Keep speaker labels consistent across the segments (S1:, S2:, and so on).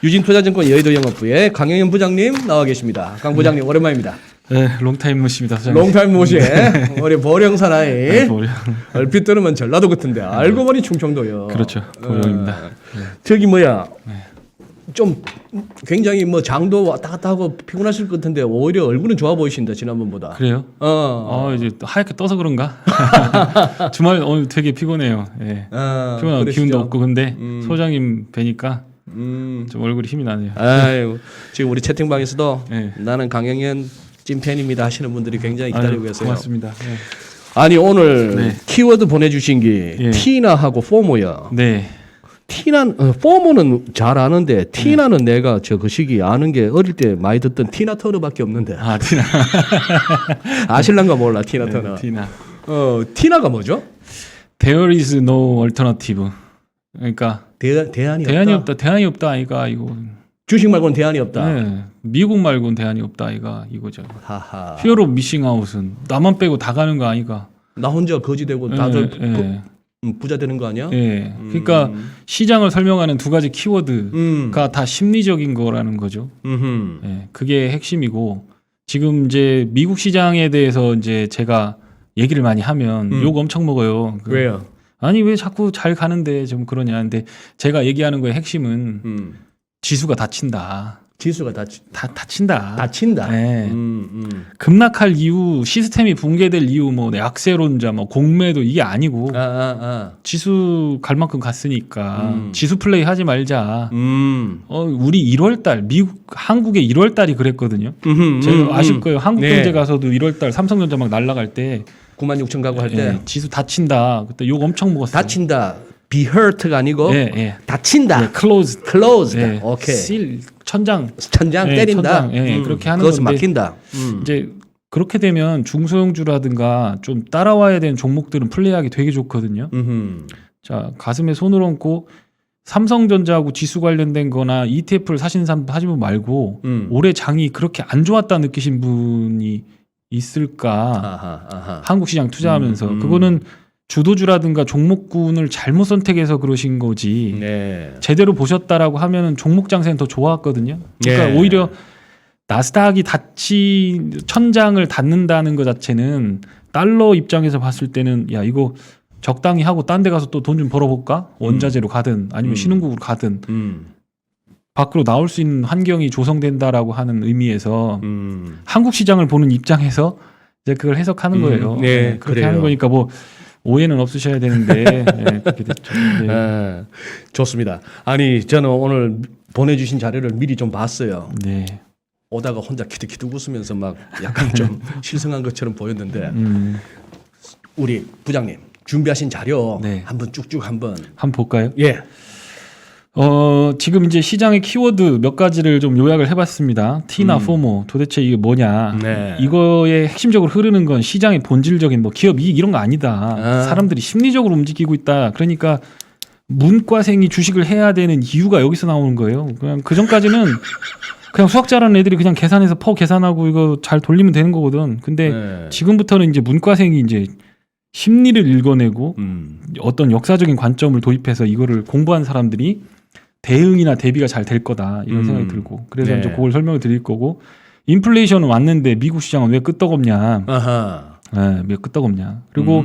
S1: 유진투자증권 여의도 영업부의 강영현 부장님 나와 계십니다. 강 부장님 오랜만입니다.
S2: 네, 롱타임 모십니다. 사장님.
S1: 롱타임 모시 우리 보령 사나이.
S2: 네, 보령.
S1: 얼핏 들으면 전라도 같은데 알고 보니 충청도요.
S2: 그렇죠. 보령입니다.
S1: 저기 뭐야 좀 굉장히 뭐 장도 왔다 갔다 하고 피곤하실 것 같은데 오히려 얼굴은 좋아 보이신다 지난번보다.
S2: 그래요? 이제 하얗게 떠서 그런가? 주말 오늘 되게 피곤해요. 예. 피곤하고
S1: 그러시죠?
S2: 기운도 없고 근데 소장님 뵈니까 좀 얼굴이 힘이 나네요.
S1: 아유 지금 우리 채팅방에서도
S2: 네.
S1: 나는 강영현 찐팬입니다 하시는 분들이 굉장히 기다리고 계세요.
S2: 고맙습니다. 네.
S1: 아니 오늘
S2: 네.
S1: 키워드 보내주신 게
S2: 예.
S1: 티나하고 포모야.
S2: 네.
S1: 티나 포모는 잘 아는데 티나는 내가 저 그 시기 아는 게 어릴 때 많이 듣던 티나 터너밖에 없는데
S2: 아, 티나.
S1: 아실란가 몰라 티나
S2: 네,
S1: 터너.
S2: 티나.
S1: 티나가 뭐죠?
S2: There is no alternative. 그러니까
S1: 대안이
S2: 대안이
S1: 없다.
S2: 없다. 대안이 없다 아이가 이거.
S1: 주식 말고는 대안이 없다.
S2: 네. 미국 말고는 대안이 없다 아이가 이거죠.
S1: 하하.
S2: 히어로 미싱 아웃은 나만 빼고 다 가는 거 아이가.
S1: 나 혼자 거지 되고 다들
S2: 예.
S1: 부자 되는 거 아니야?
S2: 예. 그러니까 시장을 설명하는 두 가지 키워드가 다 심리적인 거라는 거죠. 예. 그게 핵심이고 지금 이제 미국 시장에 대해서 이제 제가 얘기를 많이 하면 욕 엄청 먹어요.
S1: 왜요?
S2: 아니 왜 자꾸 잘 가는데 좀 그러냐. 근데 제가 얘기하는 거의 핵심은 지수가 닫힌다.
S1: 지수가
S2: 닫힌다.
S1: 닫힌다.
S2: 네. 급락할 이유, 시스템이 붕괴될 이유, 뭐 약세론자, 뭐 공매도 이게 아니고 지수 갈 만큼 갔으니까 지수 플레이 하지 말자. 우리 1월달 한국의 1월달이 그랬거든요. 제가 아실 거예요. 한국경제
S1: 네.
S2: 가서도 1월달 삼성전자 막 날라갈 때
S1: 96,000 가고 할 때
S2: 지수 닫힌다. 그때 욕 엄청 먹었어요.
S1: 닫힌다. be hurt가 아니고
S2: 예.
S1: 닫힌다.
S2: 예, closed.
S1: closed.
S2: 예,
S1: 오케이.
S2: seal, 천장
S1: 천장
S2: 예,
S1: 때린다.
S2: 천장, 예, 그렇게 하는
S1: 그것은
S2: 건데
S1: 막힌다.
S2: 이제 그렇게 되면 중소형주라든가 좀 따라와야 되는 종목들은 플레이하기 되게 좋거든요. 자, 가슴에 손을 얹고 삼성전자하고 지수 관련된 거나 ETF를 사신 사람 하시면 말고 올해 장이 그렇게 안 좋았다 느끼신 분이 있을까?
S1: 아하.
S2: 한국 시장 투자하면서 그거는 주도주라든가 종목군을 잘못 선택해서 그러신 거지.
S1: 네.
S2: 제대로 보셨다라고 하면은 종목 장세는 더 좋았거든요. 그러니까
S1: 네.
S2: 오히려 나스닥이 천장을 닫는다는 것 자체는 달러 입장에서 봤을 때는 야 이거 적당히 하고 딴 데 가서 또 돈 좀 벌어볼까? 원자재로 가든 아니면 신흥국으로 가든 밖으로 나올 수 있는 환경이 조성된다라고 하는 의미에서 한국 시장을 보는 입장에서 이제 그걸 해석하는 거예요.
S1: 네,
S2: 그렇게
S1: 그래요.
S2: 하는 거니까 뭐 오해는 없으셔야 되는데 그렇게 됐죠. 네.
S1: 좋습니다. 아니 저는 오늘 보내주신 자료를 미리 좀 봤어요.
S2: 네.
S1: 오다가 혼자 키득키득 웃으면서 막 약간 좀 실성한 것처럼 보였는데 우리 부장님 준비하신 자료
S2: 네.
S1: 한번 쭉쭉 한번
S2: 볼까요?
S1: 예.
S2: 지금 이제 시장의 키워드 몇 가지를 좀 요약을 해봤습니다. T나 포모 도대체 이게 뭐냐?
S1: 네.
S2: 이거의 핵심적으로 흐르는 건 시장의 본질적인 뭐 기업 이익 이런 거 아니다. 사람들이 심리적으로 움직이고 있다. 그러니까 문과생이 주식을 해야 되는 이유가 여기서 나오는 거예요. 그냥 그 전까지는 그냥 수학 잘하는 애들이 그냥 계산해서 계산하고 이거 잘 돌리면 되는 거거든. 근데
S1: 네.
S2: 지금부터는 이제 문과생이 이제 심리를 읽어내고 어떤 역사적인 관점을 도입해서 이거를 공부한 사람들이 대응이나 대비가 잘 될 거다 이런 생각이 들고 그래서
S1: 네.
S2: 이제 그걸 설명을 드릴 거고 인플레이션은 왔는데 미국 시장은 왜 끄떡없냐?
S1: 아하.
S2: 네, 왜 끄떡없냐? 그리고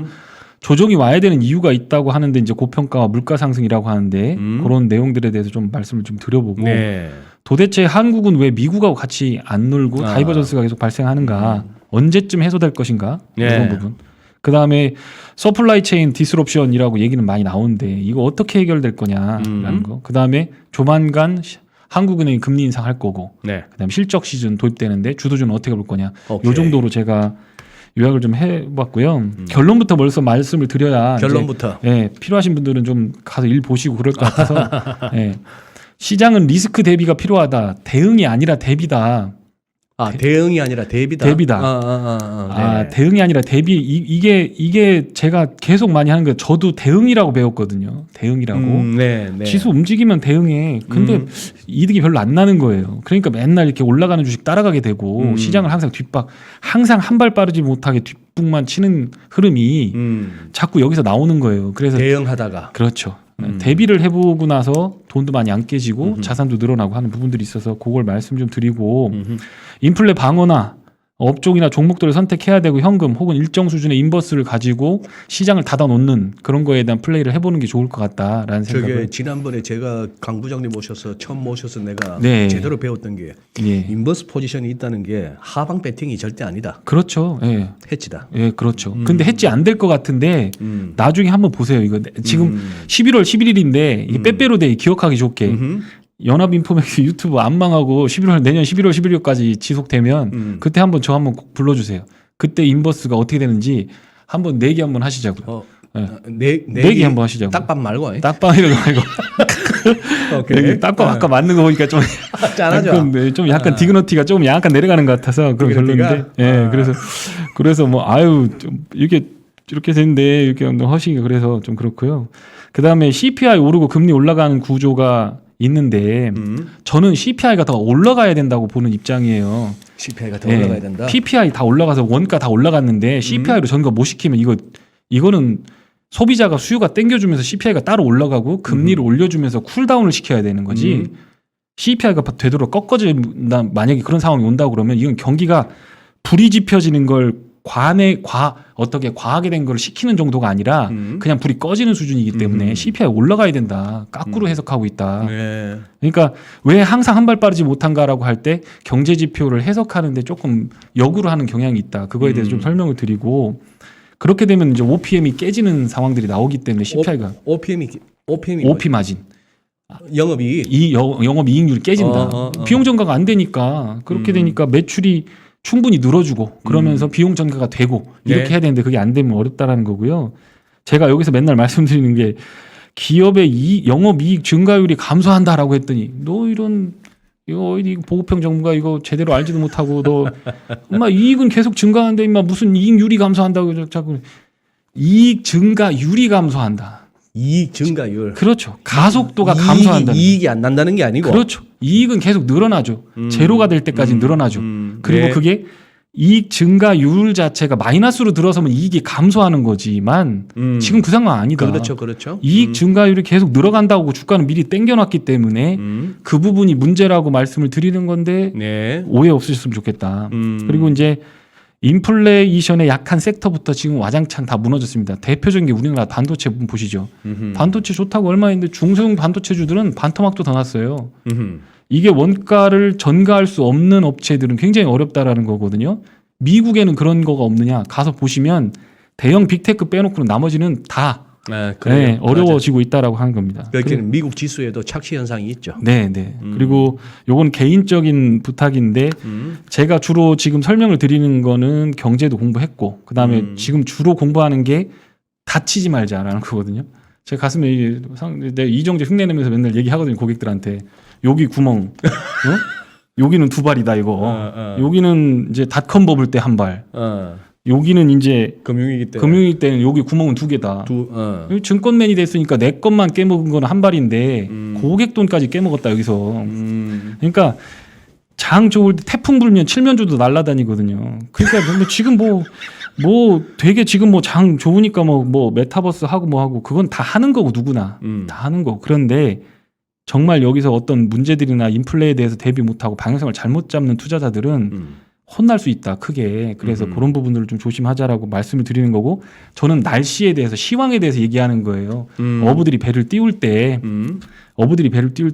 S2: 조정이 와야 되는 이유가 있다고 하는데 이제 고평가와 물가 상승이라고 하는데 그런 내용들에 대해서 좀 말씀을 좀 드려보고
S1: 네.
S2: 도대체 한국은 왜 미국하고 같이 안 놀고 다이버전스가 계속 발생하는가? 언제쯤 해소될 것인가?
S1: 네.
S2: 이런 부분. 그 다음에 서플라이 체인 디스럽션이라고 얘기는 많이 나오는데 이거 어떻게 해결될 거냐라는 거. 그 다음에 조만간 한국은행이 금리 인상할 거고.
S1: 네.
S2: 그 다음에 실적 시즌 도입되는데 주도주는 어떻게 볼 거냐.
S1: 오케이.
S2: 요 정도로 제가 요약을 좀 해봤고요. 결론부터 벌써 말씀을 드려야
S1: 결론부터.
S2: 이제, 예, 필요하신 분들은 좀 가서 일 보시고 그럴 것 같아서 예, 시장은 리스크 대비가 필요하다. 대응이 아니라 대비다.
S1: 대응이 아니라 대비다.
S2: 대비다.
S1: 네.
S2: 대응이 아니라 대비. 이게 제가 계속 많이 하는 거예요. 저도 대응이라고 배웠거든요. 대응이라고.
S1: 네.
S2: 지수 움직이면 대응해. 근데 이득이 별로 안 나는 거예요. 그러니까 맨날 이렇게 올라가는 주식 따라가게 되고 시장을 항상 항상 한 발 빠르지 못하게 뒷북만 치는 흐름이 자꾸 여기서 나오는 거예요. 그래서
S1: 대응하다가.
S2: 그렇죠. 대비를 해보고 나서 돈도 많이 안 깨지고 자산도 늘어나고 하는 부분들이 있어서 그걸 말씀 좀 드리고 인플레 방어나 업종이나 종목들을 선택해야 되고 현금 혹은 일정 수준의 인버스를 가지고 시장을 닫아놓는 그런 거에 대한 플레이를 해보는 게 좋을 것 같다라는 생각을.
S1: 저게 지난번에 제가 강 부장님 처음 모셔서 내가
S2: 네.
S1: 제대로 배웠던 게
S2: 예.
S1: 인버스 포지션이 있다는 게 하방 배팅이 절대 아니다.
S2: 그렇죠. 예.
S1: 해치다.
S2: 예, 그렇죠. 근데 해지 안 될 것 같은데 나중에 한번 보세요. 이거 지금 11월 11일인데 이게 빼빼로 데이 기억하기 좋게 연합인포맥스 유튜브 안 망하고 내년 11월 11일까지 지속되면 그때 한번 저 한번 꼭 불러주세요. 그때 인버스가 어떻게 되는지 한번 내기 한번 하시자고요. 내기 한번 하시자고.
S1: 딱밤 말고.
S2: 딱밤 이런 거 말고.
S1: 오케이.
S2: 딱밤 아까 맞는 거 보니까 좀
S1: 짠하죠.
S2: 좀 약간 디그너티가 좀 약간 내려가는 것 같아서 그런 별로인데. 예, 그래서 뭐 아유 좀 이렇게 됐는데 이렇게 허시기가 그래서 좀 그렇고요. 그 다음에 CPI 오르고 금리 올라가는 구조가 있는데 저는 CPI가 더 올라가야 된다고 보는 입장이에요.
S1: CPI가 더 올라가야 된다.
S2: PPI 다 올라가서 원가 다 올라갔는데 CPI로 전가 못 시키면 이거는 소비자가 수요가 땡겨주면서 CPI가 따로 올라가고 금리를 올려주면서 쿨다운을 시켜야 되는 거지. CPI가 되도록 꺾어진다. 만약에 그런 상황이 온다고 그러면 이건 경기가 불이 지펴지는 걸 어떻게 과하게 된 걸 시키는 정도가 아니라 그냥 불이 꺼지는 수준이기 때문에 CPI 올라가야 된다. 거꾸로 해석하고 있다.
S1: 네.
S2: 그러니까 왜 항상 한 발 빠르지 못한가라고 할 때 경제 지표를 해석하는데 조금 역으로 하는 경향이 있다. 그거에 대해서 좀 설명을 드리고 그렇게 되면 이제 OPM이 깨지는 상황들이 나오기 때문에 CPI가
S1: OPM이
S2: OP 마진
S1: 영업이익
S2: 영업이익률이 깨진다. 비용 전가가 안 되니까 그렇게 되니까 매출이 충분히 늘어주고 그러면서 비용 전가가 되고 이렇게
S1: 네.
S2: 해야 되는데 그게 안 되면 어렵다라는 거고요. 제가 여기서 맨날 말씀드리는 게 기업의 영업이익 증가율이 감소한다라고 했더니 너 이거 보급형 정부가 이거 제대로 알지도 못하고 너 엄마 이익은 계속 증가하는데 임마 무슨 이익률이 감소한다고 자꾸 이익 증가율이 감소한다.
S1: 이익 증가율.
S2: 그렇죠. 가속도가 감소한다.
S1: 이익이 안 난다는 게 아니고.
S2: 그렇죠. 이익은 계속 늘어나죠. 제로가 될 때까지 늘어나죠. 그리고
S1: 네.
S2: 그게 이익 증가율 자체가 마이너스로 들어서면 이익이 감소하는 거지만 지금 그 상황 아니다.
S1: 그렇죠.
S2: 이익 증가율이 계속 늘어간다고 주가는 미리 땡겨놨기 때문에 그 부분이 문제라고 말씀을 드리는 건데
S1: 네.
S2: 오해 없으셨으면 좋겠다. 그리고 이제 인플레이션의 약한 섹터부터 지금 와장창 다 무너졌습니다. 대표적인 게 우리나라 반도체 부분 보시죠. 반도체 좋다고 얼마 했는데 중소형 반도체주들은 반토막도 더 났어요. 이게 원가를 전가할 수 없는 업체들은 굉장히 어렵다라는 거거든요. 미국에는 그런 거가 없느냐 가서 보시면 대형 빅테크 빼놓고는 나머지는 다 네, 어려워지고 있다라고 하는 겁니다.
S1: 그렇게는 미국 지수에도 착시 현상이 있죠.
S2: 네. 그리고 요건 개인적인 부탁인데 제가 주로 지금 설명을 드리는 거는 경제도 공부했고 그다음에 지금 주로 공부하는 게 다치지 말자라는 거거든요. 제 가슴에 내가 이정재 흉내내면서 맨날 얘기하거든요. 고객들한테 여기 구멍, 여기는 두 발이다 이거. 여기는 이제 닷컴 법을 때 한 발. 여기는 이제 금융위기 때는 여기 구멍은 두 개다. 증권맨이 됐으니까 내 것만 깨먹은 건 한 발인데 고객 돈까지 깨먹었다 여기서. 그러니까 장 좋을 때 태풍 불면 칠면조도 날아다니거든요. 그러니까 근데 지금 뭐 되게 지금 뭐 장 좋으니까 뭐 메타버스 하고 뭐 하고 그건 다 하는 거고 누구나 다 하는 거고. 그런데 정말 여기서 어떤 문제들이나 인플레에 대해서 대비 못하고 방향성을 잘못 잡는 투자자들은 혼날 수 있다 크게. 그래서 그런 부분들을 좀 조심하자라고 말씀을 드리는 거고 저는 날씨에 대해서 시황에 대해서 얘기하는 거예요. 어부들이 배를 띄울 때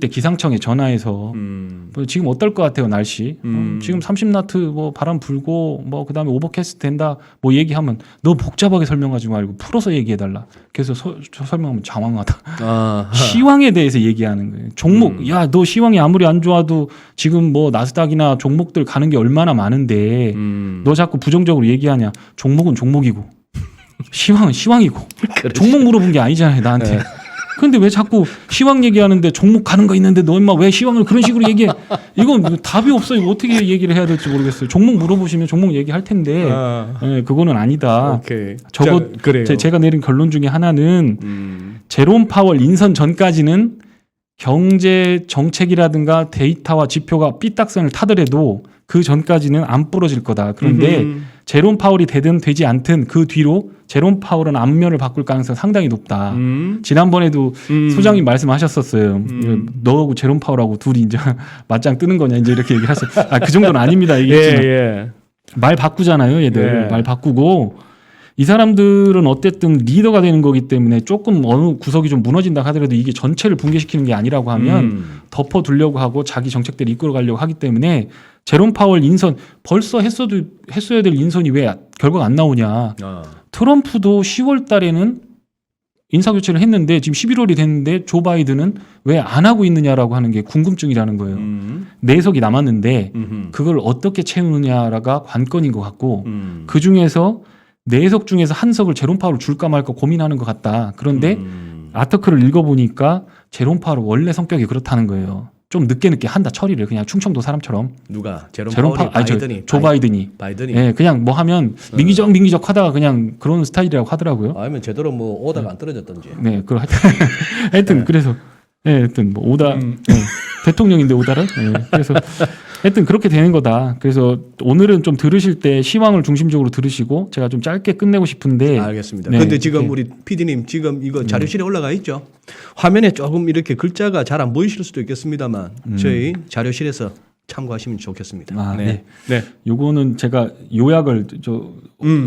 S2: 기상청에 전화해서 뭐 지금 어떨 것 같아요 날씨? 지금 30나트 뭐 바람 불고 뭐 그다음에 오버캐스트 된다 뭐 얘기하면 너 복잡하게 설명하지 말고 풀어서 얘기해달라. 그래서 설명하면 장황하다. 시황에 대해서 얘기하는 거예요. 종목 야 너 시황이 아무리 안 좋아도 지금 뭐 나스닥이나 종목들 가는 게 얼마나 많은데 너 자꾸 부정적으로 얘기하냐. 종목은 종목이고 시황은 시황이고 종목 물어본 게 아니잖아요 나한테. 근데 왜 자꾸 시황 얘기하는데 종목 가는 거 있는데 너 임마 왜 시황을 그런 식으로 얘기해? 이건 답이 없어요. 이거 어떻게 얘기를 해야 될지 모르겠어요. 종목 물어보시면 종목 얘기할 텐데 네, 그거는 아니다.
S1: 오케이.
S2: 그래요. 제가 내린 결론 중에 하나는 제롬 파월 인선 전까지는 경제 정책이라든가 데이터와 지표가 삐딱선을 타더라도 그 전까지는 안 부러질 거다. 그런데 제롬 파월이 되든 되지 않든 그 뒤로 제롬 파월은 안면을 바꿀 가능성이 상당히 높다. 지난번에도 소장님 말씀하셨었어요. 너하고 제롬 파월하고 둘이 이제 맞짱 뜨는 거냐 이제 이렇게 얘기를 하셨어요. 그 정도는 아닙니다. 얘기했지만 말 바꾸잖아요, 얘들. 말 바꾸고 이 사람들은 어쨌든 리더가 되는 거기 때문에 조금 어느 구석이 좀 무너진다 하더라도 이게 전체를 붕괴시키는 게 아니라고 하면 덮어두려고 하고 자기 정책대로 이끌어가려고 하기 때문에 제롬 파월 인선 벌써 했어야 될 인선이 왜 결과가 안 나오냐. 트럼프도 10월 달에는 인사교체를 했는데 지금 11월이 됐는데 조 바이든은 왜 안 하고 있느냐라고 하는 게 궁금증이라는 거예요. 내석이 남았는데 그걸 어떻게 채우느냐가 관건인 것 같고 그중에서 내석 중에서 한 석을 제롬 파월을 줄까 말까 고민하는 것 같다. 그런데 아티클을 읽어보니까 제롬 파월 원래 성격이 그렇다는 거예요. 좀 늦게 한다 처리를 그냥 충청도 사람처럼.
S1: 누가 제롬 파월이 바이든이
S2: 조 바이든이.
S1: 예,
S2: 그냥 뭐 하면 민기적 하다가 그냥 그런 스타일이라고 하더라고요.
S1: 아니면 제대로 뭐 오다가 안 떨어졌던지.
S2: 네, 그 하여튼 그래서 하여튼 뭐 오다 대통령인데 오다를. 그래서 하여튼 그렇게 되는 거다. 그래서 오늘은 좀 들으실 때 시황을 중심적으로 들으시고 제가 좀 짧게 끝내고 싶은데.
S1: 알겠습니다. 근데 지금
S2: 네.
S1: 우리 PD님 지금 이거 자료실에 올라가 있죠. 화면에 조금 이렇게 글자가 잘 안 보이실 수도 있겠습니다만 저희 자료실에서 참고하시면 좋겠습니다.
S2: 네. 요거는 제가 요약을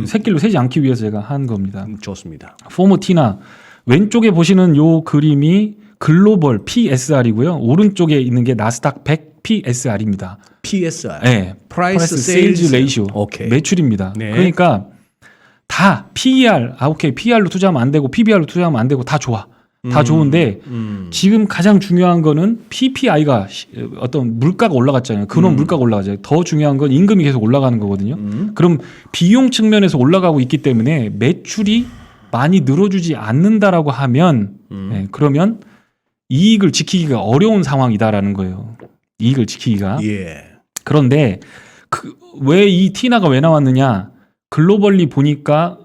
S2: 새길로 새지 않기 위해서 제가 한 겁니다.
S1: 좋습니다.
S2: 포모티나 왼쪽에 보시는 요 그림이 글로벌 PSR이고요. 오른쪽에 있는 게 나스닥 100 PSR입니다.
S1: PSR.
S2: 네.
S1: Price
S2: Sales
S1: Sales
S2: Ratio.
S1: 오케이.
S2: 매출입니다.
S1: 네.
S2: 그러니까 다 PER, 오케이. PER로 투자하면 안 되고 PBR로 투자하면 안 되고 다 좋아. 다 좋은데 지금 가장 중요한 거는 PPI가 어떤 물가가 올라갔잖아요. 근원 물가가 올라가잖아요. 더 중요한 건 임금이 계속 올라가는 거거든요. 그럼 비용 측면에서 올라가고 있기 때문에 매출이 많이 늘어주지 않는다라고 하면 그러면 이익을 지키기가 어려운 상황이다라는 거예요. 이익을 지키기가.
S1: 예.
S2: 그런데 왜 이 티나가 왜 나왔느냐? 글로벌리 보니까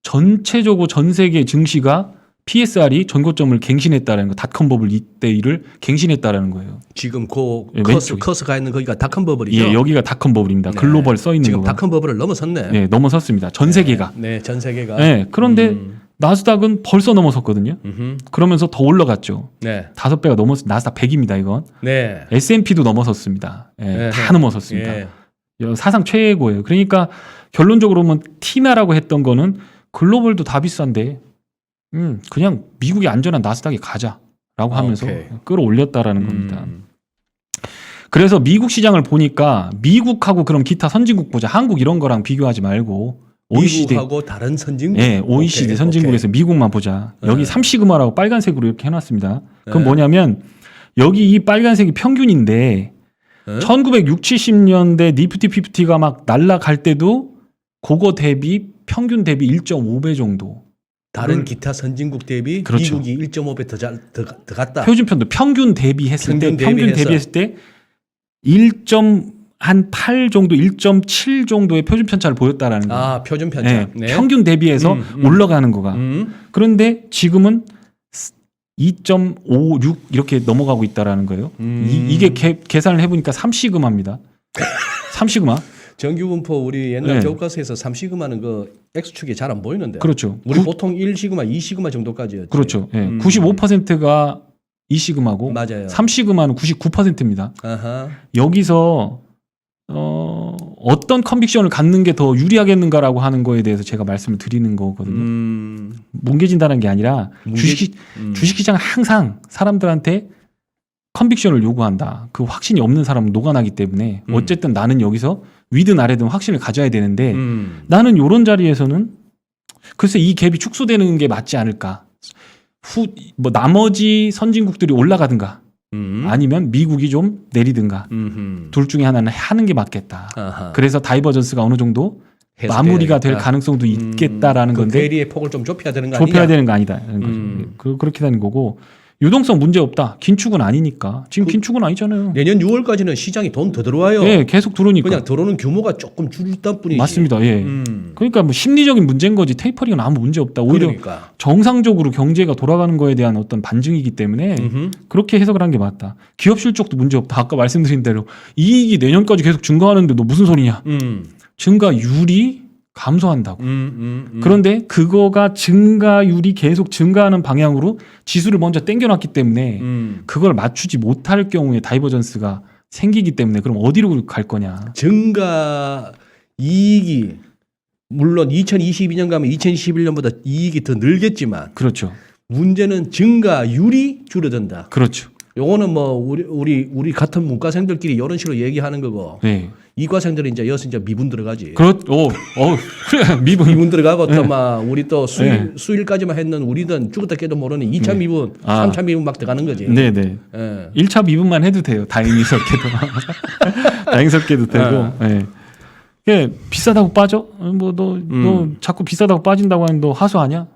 S2: 전체적으로 전 세계 증시가 PSR이 전고점을 갱신했다라는 거, 닷컴 버블 이때를 갱신했다라는 거예요.
S1: 지금 그
S2: 왼쪽에.
S1: 커스가 있는 거기가 닷컴 버블이죠.
S2: 예, 여기가 닷컴 버블입니다. 글로벌 써 있는
S1: 지금
S2: 거가.
S1: 닷컴 버블을 넘어섰네.
S2: 예, 넘어섰습니다. 전 세계가.
S1: 네, 전 세계가.
S2: 예, 그런데 나스닥은 벌써 넘어섰거든요. 그러면서 더 올라갔죠.
S1: 네.
S2: 5배가 넘었. 나스닥 100입니다. 이건.
S1: 네.
S2: S&P도 넘어섰습니다. 예, 다 넘어섰습니다.
S1: 예.
S2: 사상 최고예요. 그러니까 결론적으로 보면 티나라고 했던 거는 글로벌도 다 비싼데 그냥 미국이 안전한 나스닥에 가자라고 하면서
S1: 오케이.
S2: 끌어올렸다라는 겁니다. 그래서 미국 시장을 보니까 미국하고 그럼 기타 선진국 보자. 한국 이런 거랑 비교하지 말고 OECD
S1: 미국하고 다른 선진국.
S2: 예, OECD
S1: 오케이,
S2: 선진국에서
S1: 오케이.
S2: 미국만 보자. 여기 삼시그마라고 빨간색으로 이렇게 해놨습니다. 그건
S1: 네.
S2: 뭐냐면 여기 이 빨간색이 평균인데 1960, 70년대 니프티 피프티가 막 날아갈 때도 그거 대비 평균 대비 1.5배 정도.
S1: 다른 기타 선진국 대비
S2: 그렇죠.
S1: 미국이 1.5배 더 갔다.
S2: 표준편도 평균 대비했을 때 평균
S1: 대비해서.
S2: 대비했을 때 1.8 정도, 1.7 정도의 표준 편차를 보였다라는 거예요.
S1: 아, 표준 편차.
S2: 네,
S1: 네.
S2: 평균 대비해서 올라가는 거가. 그런데 지금은 2.56 이렇게 넘어가고 있다라는 거예요. 이게 계산을 해보니까 3시그마입니다. 3시그마.
S1: 정규분포 우리 옛날
S2: 네.
S1: 교과서에서 3시그마는 그 X축이 잘 안 보이는데.
S2: 그렇죠.
S1: 우리 보통 1시그마, 2시그마 정도까지였죠.
S2: 그렇죠. 예. 95%가 2시그마고
S1: 맞아요.
S2: 3시그마는 99%입니다.
S1: 아하.
S2: 여기서 어떤 컨빅션을 갖는 게 더 유리하겠는가라고 하는 거에 대해서 제가 말씀을 드리는 거거든요. 뭉개진다는 게 아니라 주식시장은 항상 사람들한테 컨빅션을 요구한다. 그 확신이 없는 사람은 녹아나기 때문에 어쨌든 나는 여기서 위든 아래든 확신을 가져야 되는데 나는 이런 자리에서는 글쎄 이 갭이 축소되는 게 맞지 않을까. 뭐 나머지 선진국들이 올라가든가 아니면 미국이 좀 내리든가 둘 중에 하나는 하는 게 맞겠다.
S1: 아하.
S2: 그래서 다이버전스가 어느 정도 마무리가 될 가능성도 있겠다라는
S1: 그
S2: 건데
S1: 괴리의 폭을 좀 좁혀야 되는 거
S2: 좁혀야
S1: 아니냐?
S2: 되는 거 아니다라는 거죠. 그렇게 되는 거고 유동성 문제 없다. 긴축은 아니니까. 지금 긴축은 아니잖아요.
S1: 내년 6월까지는 시장이 돈 더 들어와요.
S2: 예, 계속 들어오니까.
S1: 그냥 들어오는 규모가 조금 줄다 뿐이지.
S2: 맞습니다. 예. 그러니까 뭐 심리적인 문제인 거지 테이퍼링은 아무 문제 없다. 오히려
S1: 그러니까.
S2: 정상적으로 경제가 돌아가는 거에 대한 어떤 반증이기 때문에 그렇게 해석을 한 게 맞다. 기업 실적도 문제 없다. 아까 말씀드린 대로 이익이 내년까지 계속 증가하는데 너 무슨 소리냐. 증가율이 감소한다고. 그런데 그거가 증가율이 계속 증가하는 방향으로 지수를 먼저 땡겨놨기 때문에 그걸 맞추지 못할 경우에 다이버전스가 생기기 때문에 그럼 어디로 갈 거냐.
S1: 증가 이익이 물론 2022년 가면 2021년보다 이익이 더 늘겠지만
S2: 그렇죠.
S1: 문제는 증가율이 줄어든다.
S2: 그렇죠.
S1: 요거는 뭐 우리 같은 문과생들끼리 이런 식으로 얘기하는 거고
S2: 네.
S1: 이과생들은 이제 여기서 이제 미분 들어가지.
S2: 그래 미분.
S1: 미분 들어가고 또 막 우리 또
S2: 네.
S1: 수일까지만 했는 우리는 죽었다 깨도 모르는 2차 미분,
S2: 아.
S1: 3차 미분 막 들어가는 거지.
S2: 네네.
S1: 예.
S2: 1차 미분만 해도 돼요. 다행스럽게도. 다행스럽게도 되고. 네. 그게 비싸다고 빠져? 너 자꾸 비싸다고 빠진다고 하는 너 하소하냐?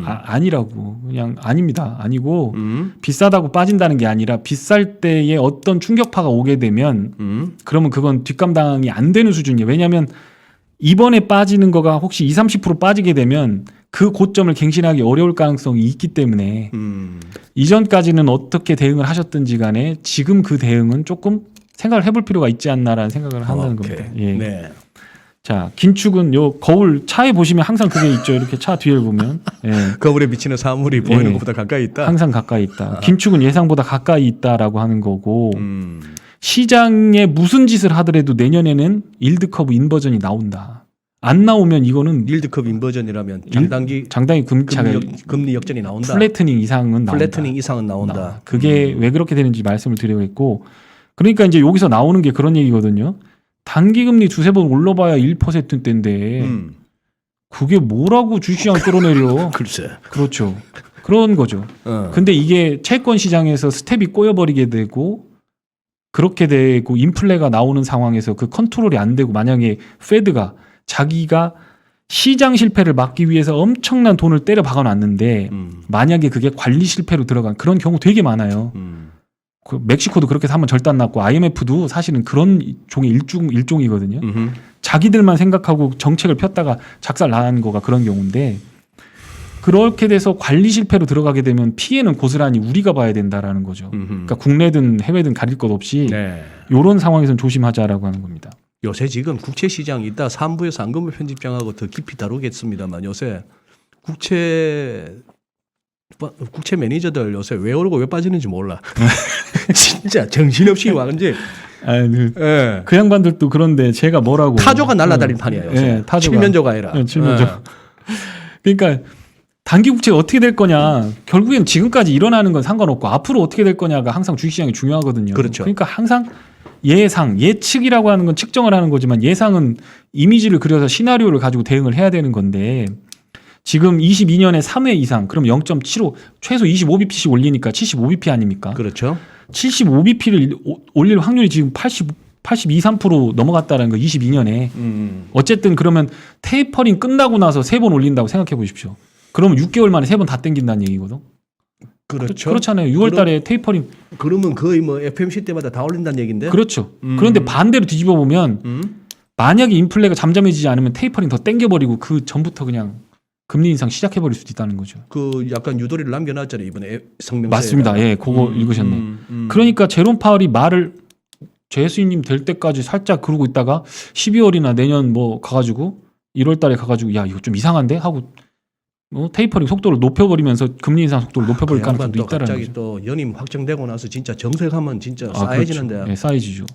S2: 아니라고. 그냥 아닙니다. 아니고 비싸다고 빠진다는 게 아니라 비쌀 때에 어떤 충격파가 오게 되면 그러면 그건 뒷감당이 안 되는 수준이에요. 왜냐하면 이번에 빠지는 거가 혹시 20-30% 빠지게 되면 그 고점을 갱신하기 어려울 가능성이 있기 때문에 이전까지는 어떻게 대응을 하셨든지 간에 지금 그 대응은 조금 생각을 해볼 필요가 있지 않나라는 생각을 한다는 겁니다. 예.
S1: 네.
S2: 자, 긴축은 요 거울 차에 보시면 항상 그게 있죠. 이렇게 차 뒤를 보면. 예.
S1: 거울에 비치는 사물이 보이는
S2: 예.
S1: 것보다 가까이 있다.
S2: 항상 가까이 있다. 긴축은 예상보다 가까이 있다라고 하는 거고 시장에 무슨 짓을 하더라도 내년에는 일드 커브 인버전이 나온다. 안 나오면 이거는
S1: 일드컵 인버전이라면
S2: 장당히
S1: 금리 역전이 나온다.
S2: 플래트닝 이상은 나온다.
S1: 플래트닝 이상은 나온다.
S2: 그게 왜 그렇게 되는지 말씀을 드리겠고 그러니까 이제 여기서 나오는 게 그런 얘기거든요. 단기금리 두세 번 올라봐야 1%대인데 그게 뭐라고 주시장 끌어내려.
S1: 글쎄.
S2: 그렇죠. 그런 거죠. 근데 이게 채권 시장에서 스텝이 꼬여버리게 되고 그렇게 되고 인플레가 나오는 상황에서 그 컨트롤이 안 되고 만약에 페드가 자기가 시장 실패를 막기 위해서 엄청난 돈을 때려 박아놨는데 만약에 그게 관리 실패로 들어간 그런 경우 되게 많아요. 그 멕시코도 그렇게 한번 절단 났고 IMF도 사실은 그런 종의 일종이거든요. 자기들만 생각하고 정책을 폈다가 작살 나는 거가 그런 경우인데 그렇게 돼서 관리 실패로 들어가게 되면 피해는 고스란히 우리가 봐야 된다라는 거죠. 그러니까 국내든 해외든 가릴 것 없이 이런 상황에서는 조심하자라고 하는 겁니다.
S1: 요새 지금 국채 시장 이따 3부에서 안건부 편집장하고 더 깊이 다루겠습니다만 요새 국채 매니저들 요새 왜 오르고 왜 빠지는지 몰라. 진짜 정신없이 완전히
S2: 그 양반들도 그런데 제가 뭐라고
S1: 타조가 날아다니는 판이에요. 요새.
S2: 타조가.
S1: 칠면조가 아니라.
S2: 칠면조. 그러니까 단기 국채가 어떻게 될 거냐. 결국엔 지금까지 일어나는 건 상관없고 앞으로 어떻게 될 거냐가 항상 주식시장이 중요하거든요.
S1: 그렇죠.
S2: 그러니까 항상 예측이라고 하는 건 측정을 하는 거지만 예상은 이미지를 그려서 시나리오를 가지고 대응을 해야 되는 건데 지금 22년에 3회 이상 그럼 0.75 최소 25bp씩 올리니까 75bp 아닙니까?
S1: 그렇죠.
S2: 75bp를 올릴 확률이 지금 82~3% 넘어갔다는 거 22년에. 어쨌든 그러면 테이퍼링 끝나고 나서 3번 올린다고 생각해 보십시오. 그러면 6개월 만에 3번 다 땡긴다는 얘기거든.
S1: 그렇죠.
S2: 그렇잖아요. 6월 달에 테이퍼링.
S1: 그러면 거의 뭐 FMC 때마다 다 올린다는 얘기인데.
S2: 그렇죠. 그런데 반대로 뒤집어 보면 만약에 인플레가 잠잠해지지 않으면 테이퍼링 더 땡겨버리고 그 전부터 그냥 금리 인상 시작해버릴 수도 있다는 거죠.
S1: 그 약간 유도리를 남겨놨잖아요 이번에 성명서에.
S2: 맞습니다. 예, 그거 읽으셨네. 그러니까 제롬 파월이 말을 재수님 될 때까지 살짝 그러고 있다가 12월이나 내년 뭐 가가지고 1월달에 가가지고 야 이거 좀 이상한데 하고 테이퍼링 속도를 높여버리면서 금리 인상 속도를 높여버릴 가능성도 있다는
S1: 갑자기
S2: 거죠.
S1: 또 연임 확정되고 나서 진짜 정색하면 진짜 쌓여지는데.
S2: 그렇죠. 네, 쌓여지죠.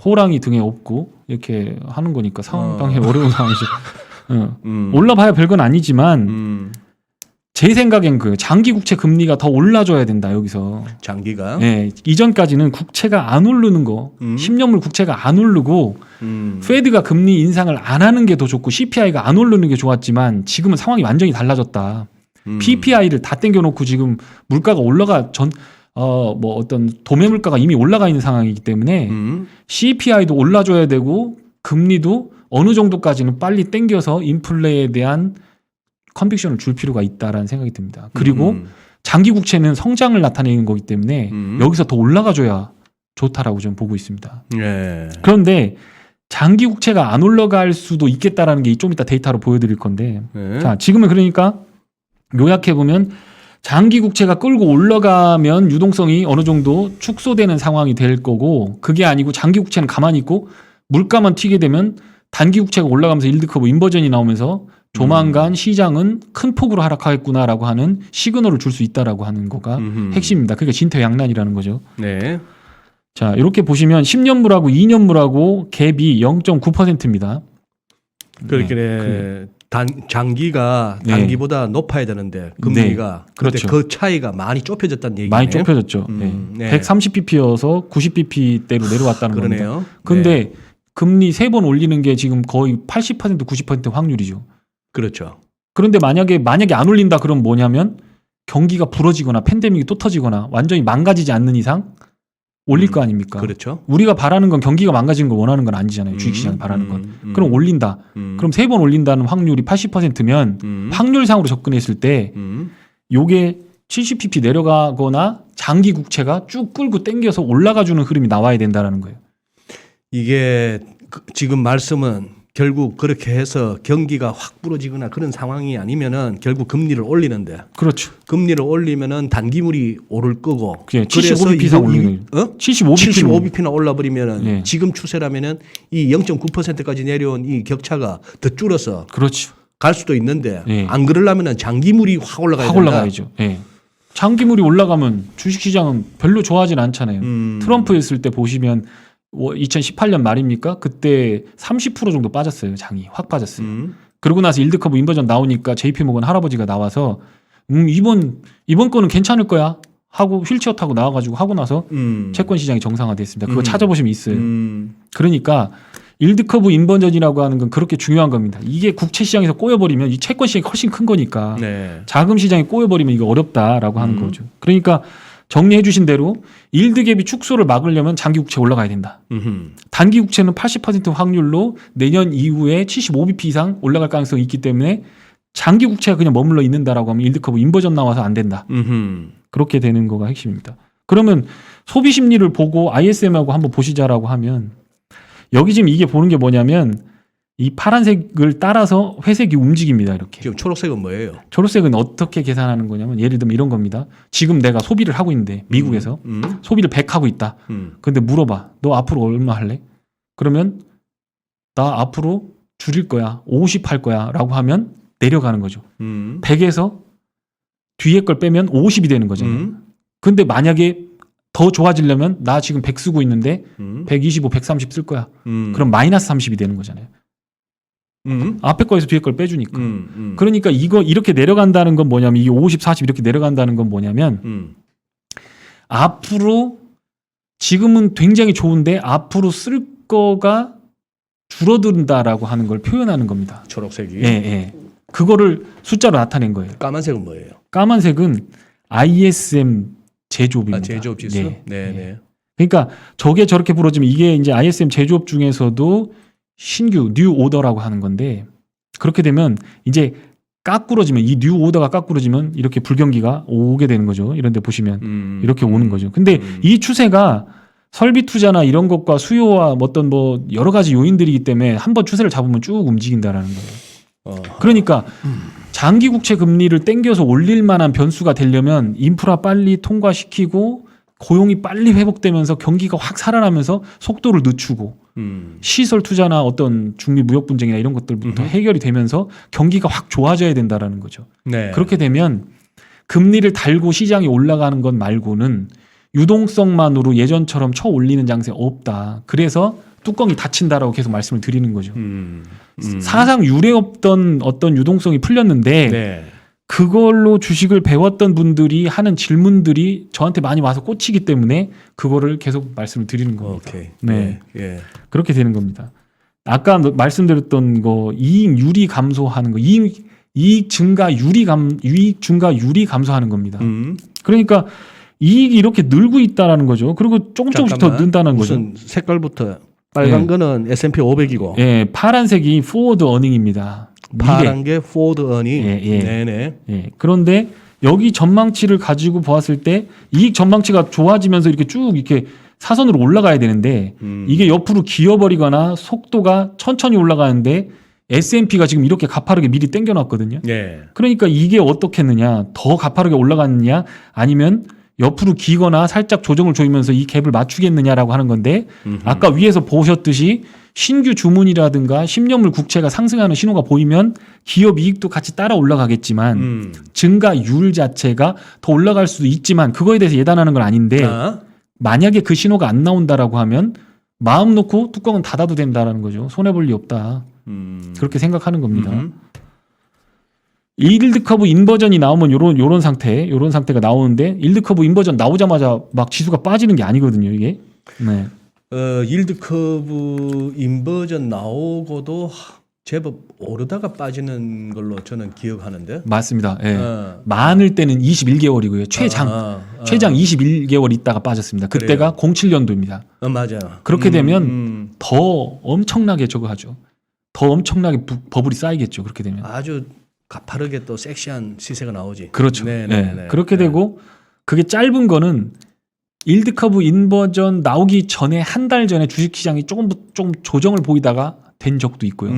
S2: 호랑이 등에 업고 이렇게 하는 거니까 상당히 어려운 상황이죠. 올라봐야 별건 아니지만 제 생각엔 그 장기 국채 금리가 더 올라줘야 된다 여기서.
S1: 장기가.
S2: 네, 이전까지는 국채가 안 오르는 거, 10년물 국채가 안 오르고 페드가 금리 인상을 안 하는 게 더 좋고 CPI가 안 오르는 게 좋았지만 지금은 상황이 완전히 달라졌다. PPI를 다 땡겨놓고 지금 물가가 올라가 뭐 어떤 도매 물가가 이미 올라가 있는 상황이기 때문에 CPI도 올라줘야 되고 금리도 어느 정도까지는 빨리 땡겨서 인플레에 대한 컨빅션을 줄 필요가 있다라는 생각이 듭니다. 그리고 장기 국채는 성장을 나타내는 거기 때문에 여기서 더 올라가줘야 좋다라고 저는 보고 있습니다.
S1: 예.
S2: 그런데 장기 국채가 안 올라갈 수도 있겠다라는 게 좀 이따 데이터로 보여드릴 건데 자 지금은 그러니까 요약해 보면 장기 국채가 끌고 올라가면 유동성이 어느 정도 축소되는 상황이 될 거고 그게 아니고 장기 국채는 가만히 있고 물가만 튀게 되면 단기 국채가 올라가면서 일드 커브 인버전이 나오면서 조만간 시장은 큰 폭으로 하락하겠구나라고 하는 시그널을 줄 수 있다라고 하는 거가 핵심입니다. 그러니까 진퇴양난이라는 거죠.
S1: 네.
S2: 자, 이렇게 보시면 10년물하고 2년물하고 갭이 0.9%입니다.
S1: 그렇게 장기가
S2: 네.
S1: 단기보다 높아야 되는데 금리가 그런데
S2: 그렇죠.
S1: 그 차이가 많이 좁혀졌다는 얘기네요.
S2: 많이 좁혀졌죠.
S1: 네.
S2: 130bp여서 90bp대로 내려왔다는 겁니다.
S1: 그러네요.
S2: 근데
S1: 네.
S2: 금리 3번 올리는 게 지금 거의 80% 90% 확률이죠.
S1: 그렇죠.
S2: 그런데 만약에 안 올린다 그러면 뭐냐면 경기가 부러지거나 팬데믹이 또 터지거나 완전히 망가지지 않는 이상 올릴 거 아닙니까?
S1: 그렇죠.
S2: 우리가 바라는 건 경기가 망가지는 걸 원하는 건 아니잖아요. 주식시장이 바라는 건. 그럼 올린다. 그럼 3번 올린다는 확률이 80%면 확률상으로 접근했을 때 요게 70pp 내려가거나 장기 국채가 쭉 끌고 당겨서 올라가주는 흐름이 나와야 된다라는 거예요.
S1: 이게 지금 말씀은 결국 그렇게 해서 경기가 확 부러지거나 그런 상황이 아니면은 결국 금리를 올리는데
S2: 그렇죠.
S1: 금리를 올리면은 단기물이 오를 거고
S2: 그게 75bp 이상 올리는
S1: 75bp나 올라버리면은
S2: 예.
S1: 지금 추세라면은 이 0.9%까지 내려온 이 격차가 더 줄어서
S2: 그렇죠.
S1: 갈 수도 있는데
S2: 예.
S1: 안 그러려면은 장기물이 확 올라가야
S2: 확
S1: 된다.
S2: 올라가야죠. 예. 장기물이 올라가면 주식시장은 별로 좋아하진 않잖아요. 트럼프 했을 때 보시면 2018년 말입니까? 그때 30% 정도 빠졌어요. 장이 확 빠졌어요. 그러고 나서 일드 커브 인버전 나오니까 JP모건 할아버지가 나와서 이번 거는 괜찮을 거야 하고 휠체어 타고 나와가지고 하고 나서 채권 시장이 정상화됐습니다. 그거 찾아보시면 있어요. 그러니까 일드 커브 인버전이라고 하는 건 그렇게 중요한 겁니다. 이게 국채 시장에서 꼬여버리면 이 채권 시장이 훨씬 큰 거니까
S1: 네.
S2: 자금 시장이 꼬여버리면 이거 어렵다라고 하는 거죠. 그러니까 정리해 주신 대로 일드 갭이 축소를 막으려면 장기 국채 올라가야 된다. 단기 국채는 80% 확률로 내년 이후에 75bp 이상 올라갈 가능성이 있기 때문에 장기 국채가 그냥 머물러 있는다라고 하면 일드 커브 인버전 나와서 안 된다. 그렇게 되는 거가 핵심입니다. 그러면 소비 심리를 보고 ISM하고 한번 보시자라고 하면 여기 지금 이게 보는 게 뭐냐면 이 파란색을 따라서 회색이 움직입니다. 이렇게.
S1: 지금 초록색은 뭐예요?
S2: 초록색은 어떻게 계산하는 거냐면 예를 들면 이런 겁니다. 지금 내가 소비를 하고 있는데 미국에서 소비를 100 하고 있다. 근데 물어봐. 너 앞으로 얼마 할래? 그러면 나 앞으로 줄일 거야. 50 할 거야. 라고 하면 내려가는 거죠. 100에서 뒤에 걸 빼면 50이 되는 거잖아요. 근데 만약에 더 좋아지려면 나 지금 100 쓰고 있는데 125, 130 쓸 거야. 그럼 마이너스 30이 되는 거잖아요. 앞에 거에서 뒤에 걸 빼주니까. 그러니까 이거 이렇게 내려간다는 건 뭐냐면 이게 50, 40 이렇게 내려간다는 건 뭐냐면 앞으로 지금은 굉장히 좋은데 앞으로 쓸 거가 줄어든다라고 하는 걸 표현하는 겁니다.
S1: 초록색이.
S2: 예, 예. 그거를 숫자로 나타낸 거예요.
S1: 까만색은 뭐예요?
S2: 까만색은 ISM 제조업입니다.
S1: 제조업 지수.
S2: 네.
S1: 네.
S2: 그러니까 저게 저렇게 부러지면 이게 이제 ISM 제조업 중에서도 신규 뉴 오더라고 하는 건데 그렇게 되면 이제 깎꾸러지면 이 뉴 오더가 깎꾸러지면 이렇게 불경기가 오게 되는 거죠. 이런 데 보시면 이렇게 오는 거죠. 근데 이 추세가 설비 투자나 이런 것과 수요와 어떤 뭐 여러 가지 요인들이기 때문에 한번 추세를 잡으면 쭉 움직인다라는 거예요. 그러니까 장기 국채 금리를 땡겨서 올릴 만한 변수가 되려면 인프라 빨리 통과시키고 고용이 빨리 회복되면서 경기가 확 살아나면서 속도를 늦추고 시설 투자나 어떤 중미 무역 분쟁이나 이런 것들부터 해결이 되면서 경기가 확 좋아져야 된다라는 거죠.
S1: 네.
S2: 그렇게 되면 금리를 달고 시장이 올라가는 것 말고는 유동성만으로 예전처럼 쳐 올리는 장세 없다. 그래서 뚜껑이 닫힌다라고 계속 말씀을 드리는 거죠. 사상 유례 없던 어떤 유동성이 풀렸는데
S1: 네.
S2: 그걸로 주식을 배웠던 분들이 하는 질문들이 저한테 많이 와서 꽂히기 때문에 그거를 계속 말씀을 드리는 겁니다.
S1: 오케이.
S2: 네.
S1: 예.
S2: 그렇게 되는 겁니다. 아까 말씀드렸던 거 이익률이 감소하는 거 이익 증가 유리 감소하는 겁니다. 그러니까 이익이 이렇게 늘고 있다라는 거죠. 그리고 조금씩 더 는다는 거죠.
S1: 무슨 색깔부터 빨간
S2: 예.
S1: 거는 S&P 500이고
S2: 예, 파란색이 포워드 어닝입니다.
S1: 파란 게 포워드 어닝.
S2: 예.
S1: 네네.
S2: 예. 그런데 여기 전망치를 가지고 보았을 때 이익 전망치가 좋아지면서 이렇게 쭉 이렇게 사선으로 올라가야 되는데 이게 옆으로 기어버리거나 속도가 천천히 올라가는데 S&P가 지금 이렇게 가파르게 미리 당겨놨거든요.
S1: 예.
S2: 그러니까 이게 어떻겠느냐, 더 가파르게 올라갔느냐, 아니면 옆으로 기거나 살짝 조정을 조이면서 이 갭을 맞추겠느냐라고 하는 건데 아까 위에서 보셨듯이 신규 주문이라든가 10년물 국채가 상승하는 신호가 보이면 기업 이익도 같이 따라 올라가겠지만 증가율 자체가 더 올라갈 수도 있지만 그거에 대해서 예단하는 건 아닌데 만약에 그 신호가 안 나온다라고 하면 마음 놓고 뚜껑은 닫아도 된다라는 거죠. 손해볼 리 없다. 그렇게 생각하는 겁니다. 일드 커브 인버전이 나오면 요런 상태가 나오는데 일드 커브 인버전 나오자마자 막 지수가 빠지는 게 아니거든요, 이게. 네.
S1: 일드 커브 인버전 나오고도 제법 오르다가 빠지는 걸로 저는 기억하는데.
S2: 맞습니다. 예. 많을 때는 21개월이고요. 최장 21개월 있다가 빠졌습니다. 그때가 07년도입니다.
S1: 맞아요.
S2: 그렇게 되면 더 엄청나게 저거 하죠. 더 엄청나게 버블이 쌓이겠죠. 그렇게 되면.
S1: 아주 가파르게 또 섹시한 시세가 나오지.
S2: 그렇죠.
S1: 네네네.
S2: 네. 그렇게 되고 그게 짧은 거는 일드 커브 인버전 나오기 전에 한 달 전에 주식시장이 조금 조정을 보이다가 된 적도 있고요.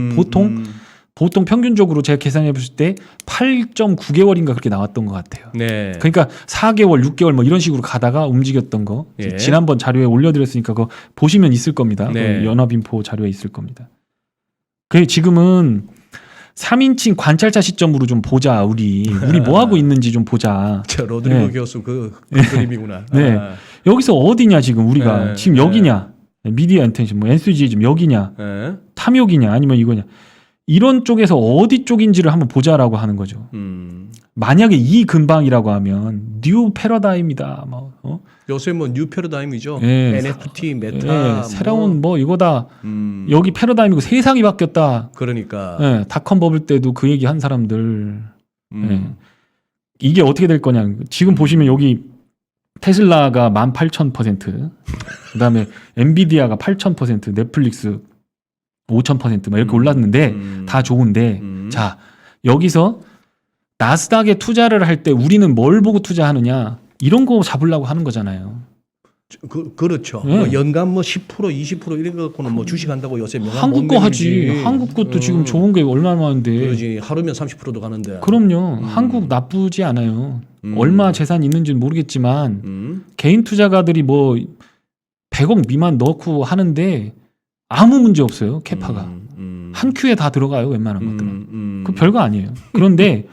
S2: 보통 평균적으로 제가 계산해 봤을 때 8.9개월인가 그렇게 나왔던 것 같아요.
S1: 네.
S2: 그러니까 4개월, 6개월 뭐 이런 식으로 가다가 움직였던 거.
S1: 예.
S2: 지난번 자료에 올려드렸으니까 그거 보시면 있을 겁니다.
S1: 네.
S2: 그 연합인포 자료에 있을 겁니다. 그래 지금은 3인칭 관찰차 시점으로 좀 보자. 우리 뭐 하고 있는지 좀 보자.
S1: 저 로드리고
S2: 네.
S1: 교수 그 그림이구나.
S2: 네. 여기서 어디냐 지금 우리가
S1: 네.
S2: 지금 여기냐. 미디어 인텐션 뭐 NCG 지금 여기냐.
S1: 네.
S2: 탐욕이냐 아니면 이거냐. 이런 쪽에서 어디 쪽인지를 한번 보자라고 하는 거죠. 만약에 이 근방이라고 하면 뉴 패러다임이다. 뭐
S1: 요새 뭐 뉴 패러다임이죠.
S2: 예.
S1: NFT, 메타,
S2: 새로운 뭐 이거다. 여기 패러다임이고 세상이 바뀌었다.
S1: 그러니까
S2: 예, 닷컴 버블 때도 그 얘기 한 사람들. 예. 이게 어떻게 될 거냐. 지금 보시면 여기 테슬라가 18,000%, 그다음에 엔비디아가 8,000%, 넷플릭스 5,000% 막 이렇게 올랐는데 다 좋은데 자 여기서 나스닥에 투자를 할 때 우리는 뭘 보고 투자하느냐 이런 거 잡으려고 하는 거잖아요.
S1: 그렇죠.
S2: 네.
S1: 뭐 연간 뭐 10% 20% 이런 거 갖고는 뭐 주식한다고 요새 명함
S2: 한국
S1: 못
S2: 거 하지.
S1: 내밀지.
S2: 한국 것도 지금 좋은 게 얼마나 많은데.
S1: 그러지 하루면 30%도 가는데.
S2: 그럼요. 한국 나쁘지 않아요. 얼마 재산 있는지는 모르겠지만 개인 투자가들이 뭐 100억 미만 넣고 하는데 아무 문제 없어요. 캐파가. 한 큐에 다 들어가요. 웬만한 것들은. 그 별거 아니에요. 그런데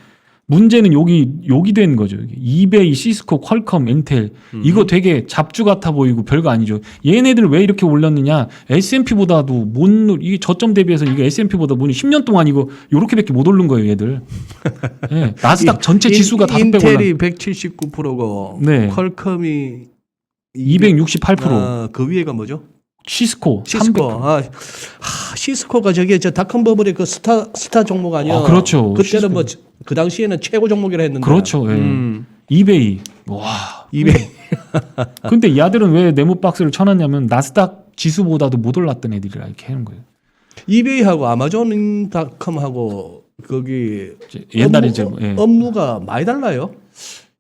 S2: 문제는 여기 되는 거죠. 이베이, 시스코, 퀄컴, 인텔 이거 되게 잡주 같아 보이고 별거 아니죠. 얘네들 왜 이렇게 올랐느냐? S&P보다도 이게 저점 대비해서 이게 S&P보다 10년 동안 이거 요렇게밖에 못 오른 거예요, 얘들. 네. 나스닥 전체 지수가 5배 올라.
S1: 인텔이 179%고
S2: 네.
S1: 퀄컴이
S2: 268%.
S1: 그 위에가 뭐죠?
S2: 시스코.
S1: 시스코. 시스코가 저기 저 닷컴 버블의 그 스타 종목 아니야?
S2: 그렇죠.
S1: 그때는 뭐 그 당시에는 최고 종목이라 했는데.
S2: 그렇죠. 예. 이베이. 와.
S1: 이베이.
S2: 근데 이 아들은 왜 네모박스를 쳐놨냐면 나스닥 지수보다도 못 올랐던 애들이라 이렇게 하는 거예요.
S1: 이베이하고 아마존닷컴하고 거기
S2: 옛날에
S1: 업무가 많이 달라요.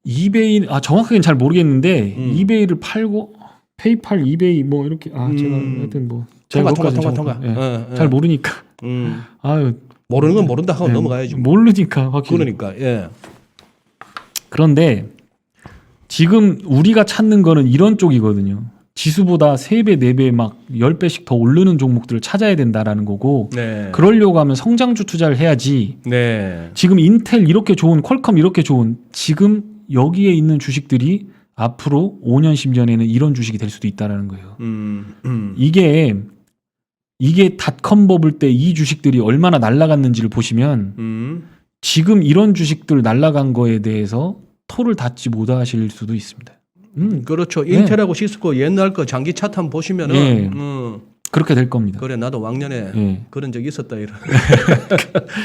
S2: 이베이 정확하게는 잘 모르겠는데 이베이를 팔고 페이팔, 이베이 뭐 이렇게 제가 하여튼 뭐 제가
S1: 통과.
S2: 잘 모르니까 아유
S1: 모르는 건 모른다 하고 넘어가야지.
S2: 모르니까 확실히.
S1: 그러니까 예.
S2: 그런데 지금 우리가 찾는 거는 이런 쪽이거든요. 지수보다 3배, 4배 막 10배씩 더 오르는 종목들을 찾아야 된다라는 거고
S1: 네.
S2: 그러려고 하면 성장주 투자를 해야지.
S1: 네.
S2: 지금 인텔 이렇게 좋은 퀄컴 이렇게 좋은 지금 여기에 있는 주식들이 앞으로 5년, 10년에는 이런 주식이 될 수도 있다라는 거예요. 이게 닷컴 버블 때 이 주식들이 얼마나 날아갔는지를 보시면 지금 이런 주식들 날아간 거에 대해서 토를 닫지 못하실 수도 있습니다.
S1: 그렇죠. 인텔하고 시스코 옛날 거 장기 차트 한번 보시면은
S2: 그렇게 될 겁니다.
S1: 그래 나도 왕년에 그런 적이 있었다 이런.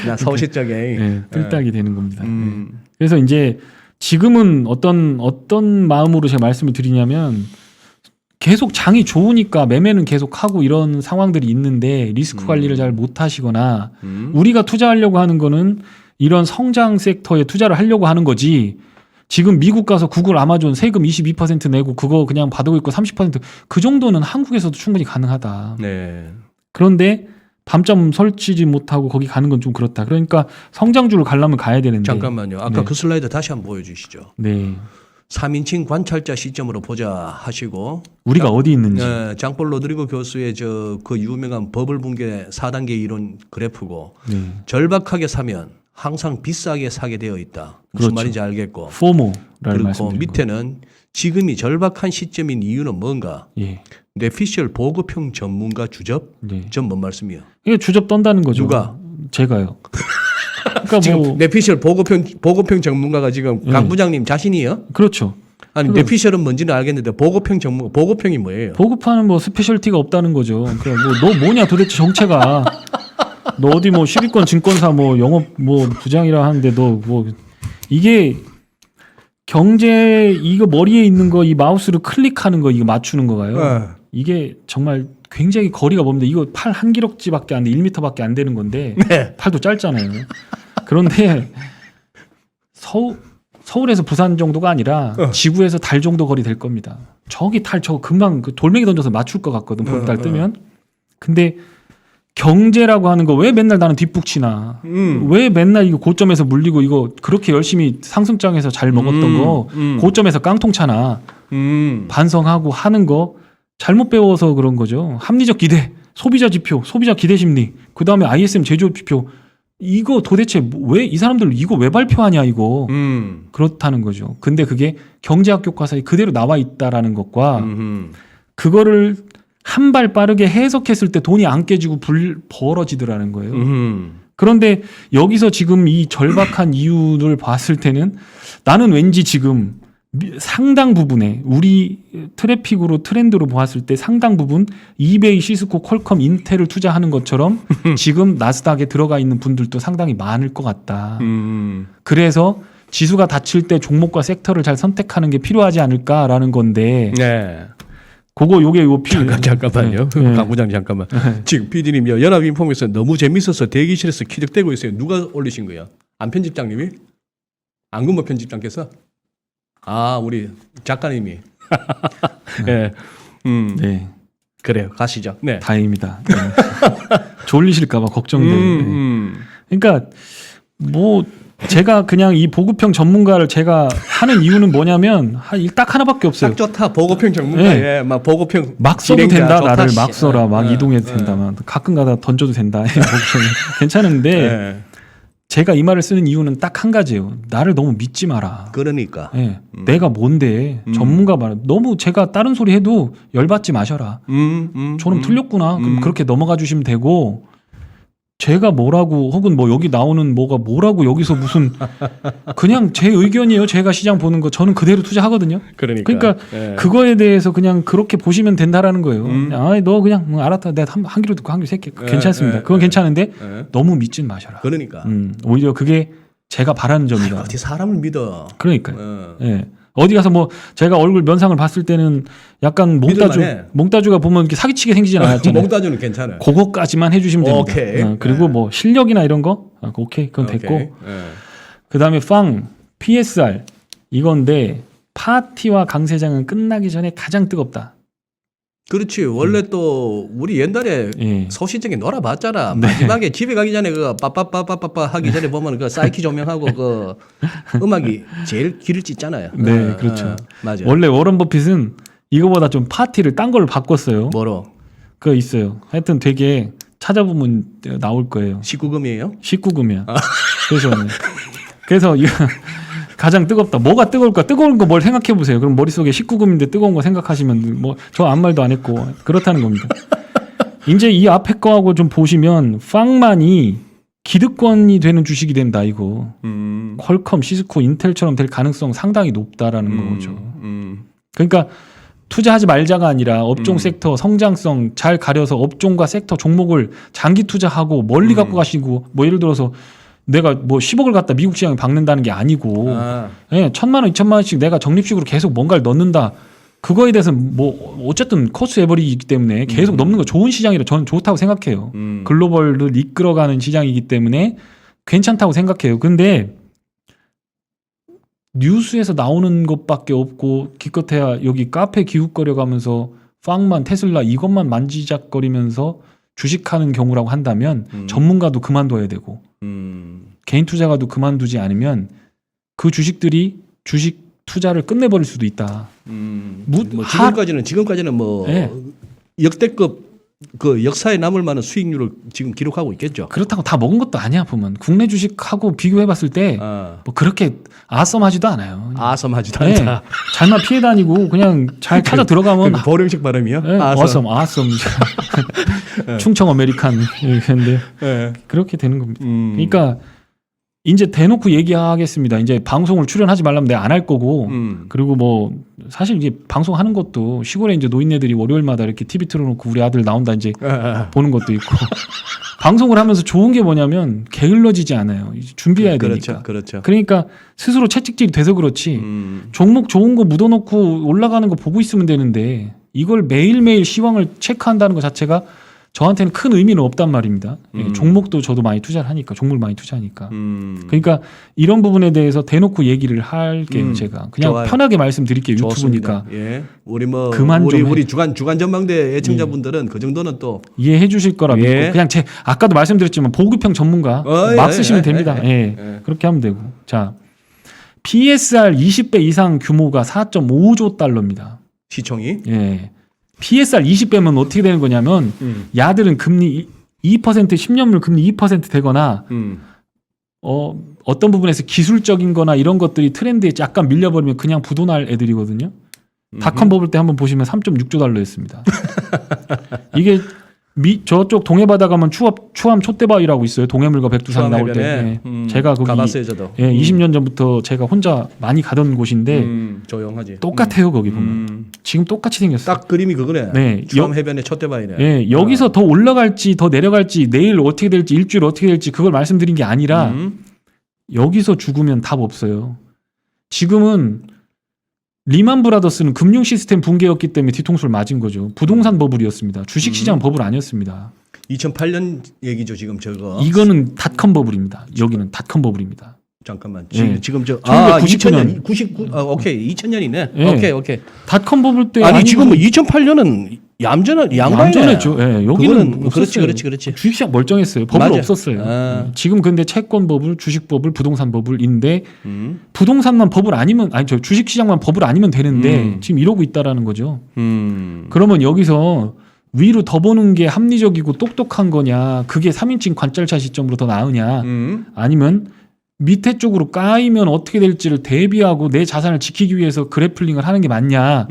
S1: 나 서울시적에
S2: 뜰딱이 되는 겁니다. 그래서 이제 지금은 어떤 마음으로 제가 말씀을 드리냐면 계속 장이 좋으니까 매매는 계속 하고 이런 상황들이 있는데 리스크 관리를 잘 못하시거나 우리가 투자하려고 하는 거는 이런 성장 섹터에 투자를 하려고 하는 거지. 지금 미국 가서 구글, 아마존 세금 22% 내고 그거 그냥 받고 있고 30%그 정도는 한국에서도 충분히 가능하다.
S1: 네.
S2: 그런데 밤잠 설치지 못하고 거기 가는 건 좀 그렇다. 그러니까 성장주를 가려면 가야 되는데.
S1: 잠깐만요. 아까 그 슬라이드 다시 한번 보여주시죠.
S2: 네.
S1: 3인칭 관찰자 시점으로 보자 하시고
S2: 우리가 어디 있는지.
S1: 장폴 로드리고 교수의 그 유명한 버블 붕괴 4단계 이론 그래프고
S2: 네.
S1: 절박하게 사면 항상 비싸게 사게 되어 있다. 무슨
S2: 그렇죠.
S1: 말인지 알겠고.
S2: 포모라는
S1: 그리고
S2: 말씀드린
S1: 밑에는 지금이 절박한 시점인 이유는 뭔가?
S2: 예.
S1: 뇌피셜 보급형 전문가 주접?
S2: 네.
S1: 전 뭔 말씀이요?
S2: 이게 주접 떤다는 거죠.
S1: 누가?
S2: 제가요. 그러니까
S1: 지금
S2: 뭐
S1: 뇌피셜 보급형 전문가가 지금 강 부장님 자신이에요?
S2: 그렇죠.
S1: 아니 뇌피셜은 뭔지는 알겠는데 보급형 전문가 보급형이 뭐예요?
S2: 보급하는 뭐 스페셜티가 없다는 거죠. 그러니까 뭐 너 뭐냐 도대체 정체가. 너 어디 뭐 10위권 증권사 뭐 영업 뭐 부장이라 하는데 너 뭐 이게 경제 이거 머리에 있는 거 이 마우스로 클릭하는 거 이거 맞추는 거가요. 이게 정말 굉장히 거리가 멉니다. 이거 팔 한 기럭지밖에 안 돼. 1m밖에 안 되는 건데
S1: 네.
S2: 팔도 짧잖아요. 그런데 서울에서 부산 정도가 아니라 지구에서 달 정도 거리 될 겁니다. 저기 달 저 금방 그 돌멩이 던져서 맞출 것 같거든. 보름달 뜨면. 근데 경제라고 하는 거 왜 맨날 나는 뒷북치나 왜 맨날 이거 고점에서 물리고 이거 그렇게 열심히 상승장에서 잘 먹었던 거 고점에서 깡통차나 반성하고 하는 거 잘못 배워서 그런 거죠. 합리적 기대, 소비자 지표, 소비자 기대 심리, 그 다음에 ISM 제조업 지표 이거 도대체 왜 이 사람들 이거 왜 발표하냐 이거 그렇다는 거죠. 근데 그게 경제학 교과서에 그대로 나와 있다라는 것과 그거를 한 발 빠르게 해석했을 때 돈이 안 깨지고 벌어지더라는 거예요. 그런데 여기서 지금 이 절박한 이유를 봤을 때는 나는 왠지 지금 상당 부분에 우리 트래픽으로 트렌드로 보았을 때 상당 부분 이베이, 시스코, 퀄컴, 인텔을 투자하는 것처럼 지금 나스닥에 들어가 있는 분들도 상당히 많을 것 같다. 그래서 지수가 닫힐 때 종목과 섹터를 잘 선택하는 게 필요하지 않을까라는 건데
S1: 네.
S2: 그거 요게 요
S1: 잠깐만요.
S2: 네.
S1: 강 부장님 잠깐만. 지금 PD님요. 연합인폼에서 너무 재밌어서 대기실에서 키득대고 있어요. 누가 올리신 거야? 안 편집장님이? 안근모 편집장께서? 아 우리 작가님이. 네.
S2: 네.
S1: 그래요. 가시죠. 네.
S2: 다행입니다. 네. 졸리실까봐 걱정돼요. 네. 그러니까 뭐 제가 그냥 이 보급형 전문가를 제가 하는 이유는 뭐냐면 딱 하나밖에 없어요.
S1: 딱 좋다. 보급형 전문가에 막 보급형
S2: 막 써도
S1: 진행자
S2: 된다.
S1: 좋다.
S2: 나를 막 써라. 막 이동해도 된다. 막 가끔 가다 던져도 된다. 괜찮은데
S1: 네.
S2: 제가 이 말을 쓰는 이유는 딱 한 가지예요. 나를 너무 믿지 마라.
S1: 그러니까.
S2: 네. 내가 뭔데 전문가 말 너무 제가 다른 소리 해도 열받지 마셔라. 저는 틀렸구나. 그럼 그렇게 넘어가 주시면 되고 제가 뭐라고 혹은 뭐 여기 나오는 뭐가 뭐라고 여기서 무슨 그냥 제 의견이에요. 제가 시장 보는 거 저는 그대로 투자하거든요. 그러니까
S1: 예.
S2: 그거에 대해서 그냥 그렇게 보시면 된다라는 거예요. 아, 너 그냥 알았다. 내가 한 귀로 듣고 한 귀로 새끼 괜찮습니다. 그건 괜찮은데 너무 믿진 마셔라.
S1: 그러니까.
S2: 오히려 그게 제가 바라는 점이다.
S1: 어떻게 사람을 믿어?
S2: 그러니까요. 예. 어디 가서 뭐 제가 얼굴 면상을 봤을 때는 약간
S1: 믿을만해.
S2: 몽따주가 보면 이렇게 사기치게 생기진 않았잖아요.
S1: 몽따주는 괜찮아요.
S2: 그거까지만 해주시면 됩니다.
S1: 오케이.
S2: 그리고 뭐 실력이나 이런 거 오케이 그건 됐고
S1: 오케이.
S2: 그 다음에 PSR 이건데 파티와 강세장은 끝나기 전에 가장 뜨겁다.
S1: 그렇지. 원래 또 우리 옛날에
S2: 예.
S1: 소시적에 놀아봤잖아. 마지막에 집에 가기 전에 그 빠빠빠빠빠 하기 전에 보면 그 사이키 조명하고 그 음악이 제일 길을 찢잖아요.
S2: 네, 그렇죠.
S1: 맞아요.
S2: 원래 워런 버핏은 이거보다 좀 파티를 딴 걸로 바꿨어요.
S1: 뭐로?
S2: 그거 있어요. 하여튼 되게 찾아보면 나올 거예요.
S1: 19금이에요?
S2: 19금이야. 그래서 이거 가장 뜨겁다. 뭐가 뜨거울까? 뜨거운 거 뭘 생각해 보세요. 그럼 머릿속에 19금인데 뜨거운 거 생각하시면 뭐 저 아무 말도 안 했고 그렇다는 겁니다. 이제 이 앞에 거하고 좀 보시면 팡만이 기득권이 되는 주식이 된다 이거. 퀄컴, 시스코, 인텔처럼 될 가능성 상당히 높다라는 거죠. 그러니까 투자하지 말자가 아니라 업종 섹터 성장성 잘 가려서 업종과 섹터 종목을 장기 투자하고 멀리 갖고 가시고 뭐 예를 들어서 내가 뭐 10억을 갖다 미국 시장에 박는다는 게 아니고 예, 1,000만 원, 2,000만 원씩 내가 적립식으로 계속 뭔가를 넣는다. 그거에 대해서는 뭐 어쨌든 코스 에버리지이기 때문에 계속 넣는 거 좋은 시장이라 저는 좋다고 생각해요. 글로벌을 이끌어가는 시장이기 때문에 괜찮다고 생각해요. 근데 뉴스에서 나오는 것밖에 없고 기껏해야 여기 카페 기웃거려가면서 팡만, 테슬라 이것만 만지작거리면서 주식하는 경우라고 한다면 전문가도 그만둬야 되고 개인 투자가도 그만두지 않으면 그 주식들이 주식 투자를 끝내버릴 수도 있다.
S1: 뭐 지금까지는 뭐
S2: 네.
S1: 역대급 그 역사에 남을 만한 수익률을 지금 기록하고 있겠죠.
S2: 그렇다고 다 먹은 것도 아니야 보면 국내 주식하고 비교해봤을 때 뭐 그렇게 아썸하지도 않아요.
S1: 아섬하지도
S2: 네.
S1: 않다.
S2: 잘만 피해 다니고 그냥 잘 찾아 들어가면
S1: 보령식 발음이요?
S2: 네,
S1: 아섬.
S2: 아썸 충청 아메리칸 이런데
S1: 네.
S2: 그렇게 되는 겁니다. 그러니까 이제 대놓고 얘기하겠습니다. 이제 방송을 출연하지 말라면 내가 안 할 거고 그리고 뭐 사실 이제 방송하는 것도 시골에 이제 노인네들이 월요일마다 이렇게 TV 틀어놓고 우리 아들 나온다 이제 보는 것도 있고 방송을 하면서 좋은 게 뭐냐면 게을러지지 않아요. 이제 준비해야 되니까.
S1: 그렇죠.
S2: 그러니까 스스로 채찍질이 돼서 그렇지 종목 좋은 거 묻어놓고 올라가는 거 보고 있으면 되는데 이걸 매일매일 시황을 체크한다는 것 자체가 저한테는 큰 의미는 없단 말입니다. 예, 종목도 저도 많이 투자를 하니까 종목을 많이 투자하니까. 그러니까 이런 부분에 대해서 대놓고 얘기를 할게요. 제가 그냥
S1: 좋아요.
S2: 편하게 말씀드릴게요.
S1: 좋습니다.
S2: 유튜브니까
S1: 예. 우리 뭐
S2: 그만 좀
S1: 우리 주간 전망대 애청자분들은 그 정도는 또
S2: 이해해 주실 거라 믿고
S1: 예.
S2: 그냥 제 아까도 말씀드렸지만 보급형 전문가 막 쓰시면 됩니다. 예. 그렇게 하면 되고. 자, PSR 20배 이상 규모가 4.5조 달러입니다.
S1: 시총이
S2: 예. PSR 20배면 어떻게 되는 거냐면 야들은 금리 2% 10년물 금리 2% 되거나 어떤 부분에서 기술적인 거나 이런 것들이 트렌드에 약간 밀려버리면 그냥 부도날 애들이거든요. 닷컴 버블 때 한번 보시면 3.6조 달러였습니다. 이게 저쪽 동해바다 가면 추암 촛대바위라고 있어요. 동해물과 백두산 나올 때. 예. 제가 거기
S1: 가봤어요, 저도.
S2: 예, 20년 전부터 제가 혼자 많이 가던 곳인데
S1: 조용하지.
S2: 똑같아요 거기 보면. 지금 똑같이 생겼어요.
S1: 딱 그림이 그거네.
S2: 네.
S1: 추암 해변의 촛대바위네.
S2: 예, 여기서 더 올라갈지 더 내려갈지 내일 어떻게 될지 일주일 어떻게 될지 그걸 말씀드린 게 아니라 여기서 죽으면 답 없어요. 지금은 리만 브라더스는 금융 시스템 붕괴였기 때문에 뒤통수를 맞은 거죠. 부동산 버블이었습니다. 주식시장 버블 아니었습니다.
S1: 2008년 얘기죠, 지금 저거.
S2: 이거는 닷컴 버블입니다. 여기는 닷컴 버블입니다.
S1: 잠깐만.
S2: 예.
S1: 지금 저
S2: 1999년.
S1: 99 오케이. 2000년이네.
S2: 예.
S1: 오케이.
S2: 닷컴 버블 때
S1: 아니 지금 뭐 2008년은 양반이네.
S2: 얌전했죠. 예, 여기는 없었어요.
S1: 그렇지.
S2: 주식시장 멀쩡했어요. 버블
S1: 맞아.
S2: 없었어요. 지금 근데 채권 버블, 주식 버블, 부동산 버블인데 부동산만 버블 아니면 저 주식시장만 버블 아니면 되는데 지금 이러고 있다라는 거죠. 그러면 여기서 위로 더 보는 게 합리적이고 똑똑한 거냐? 그게 3인칭 관찰차 시점으로 더 나으냐? 아니면 밑에 쪽으로 까이면 어떻게 될지를 대비하고 내 자산을 지키기 위해서 그래플링을 하는 게 맞냐?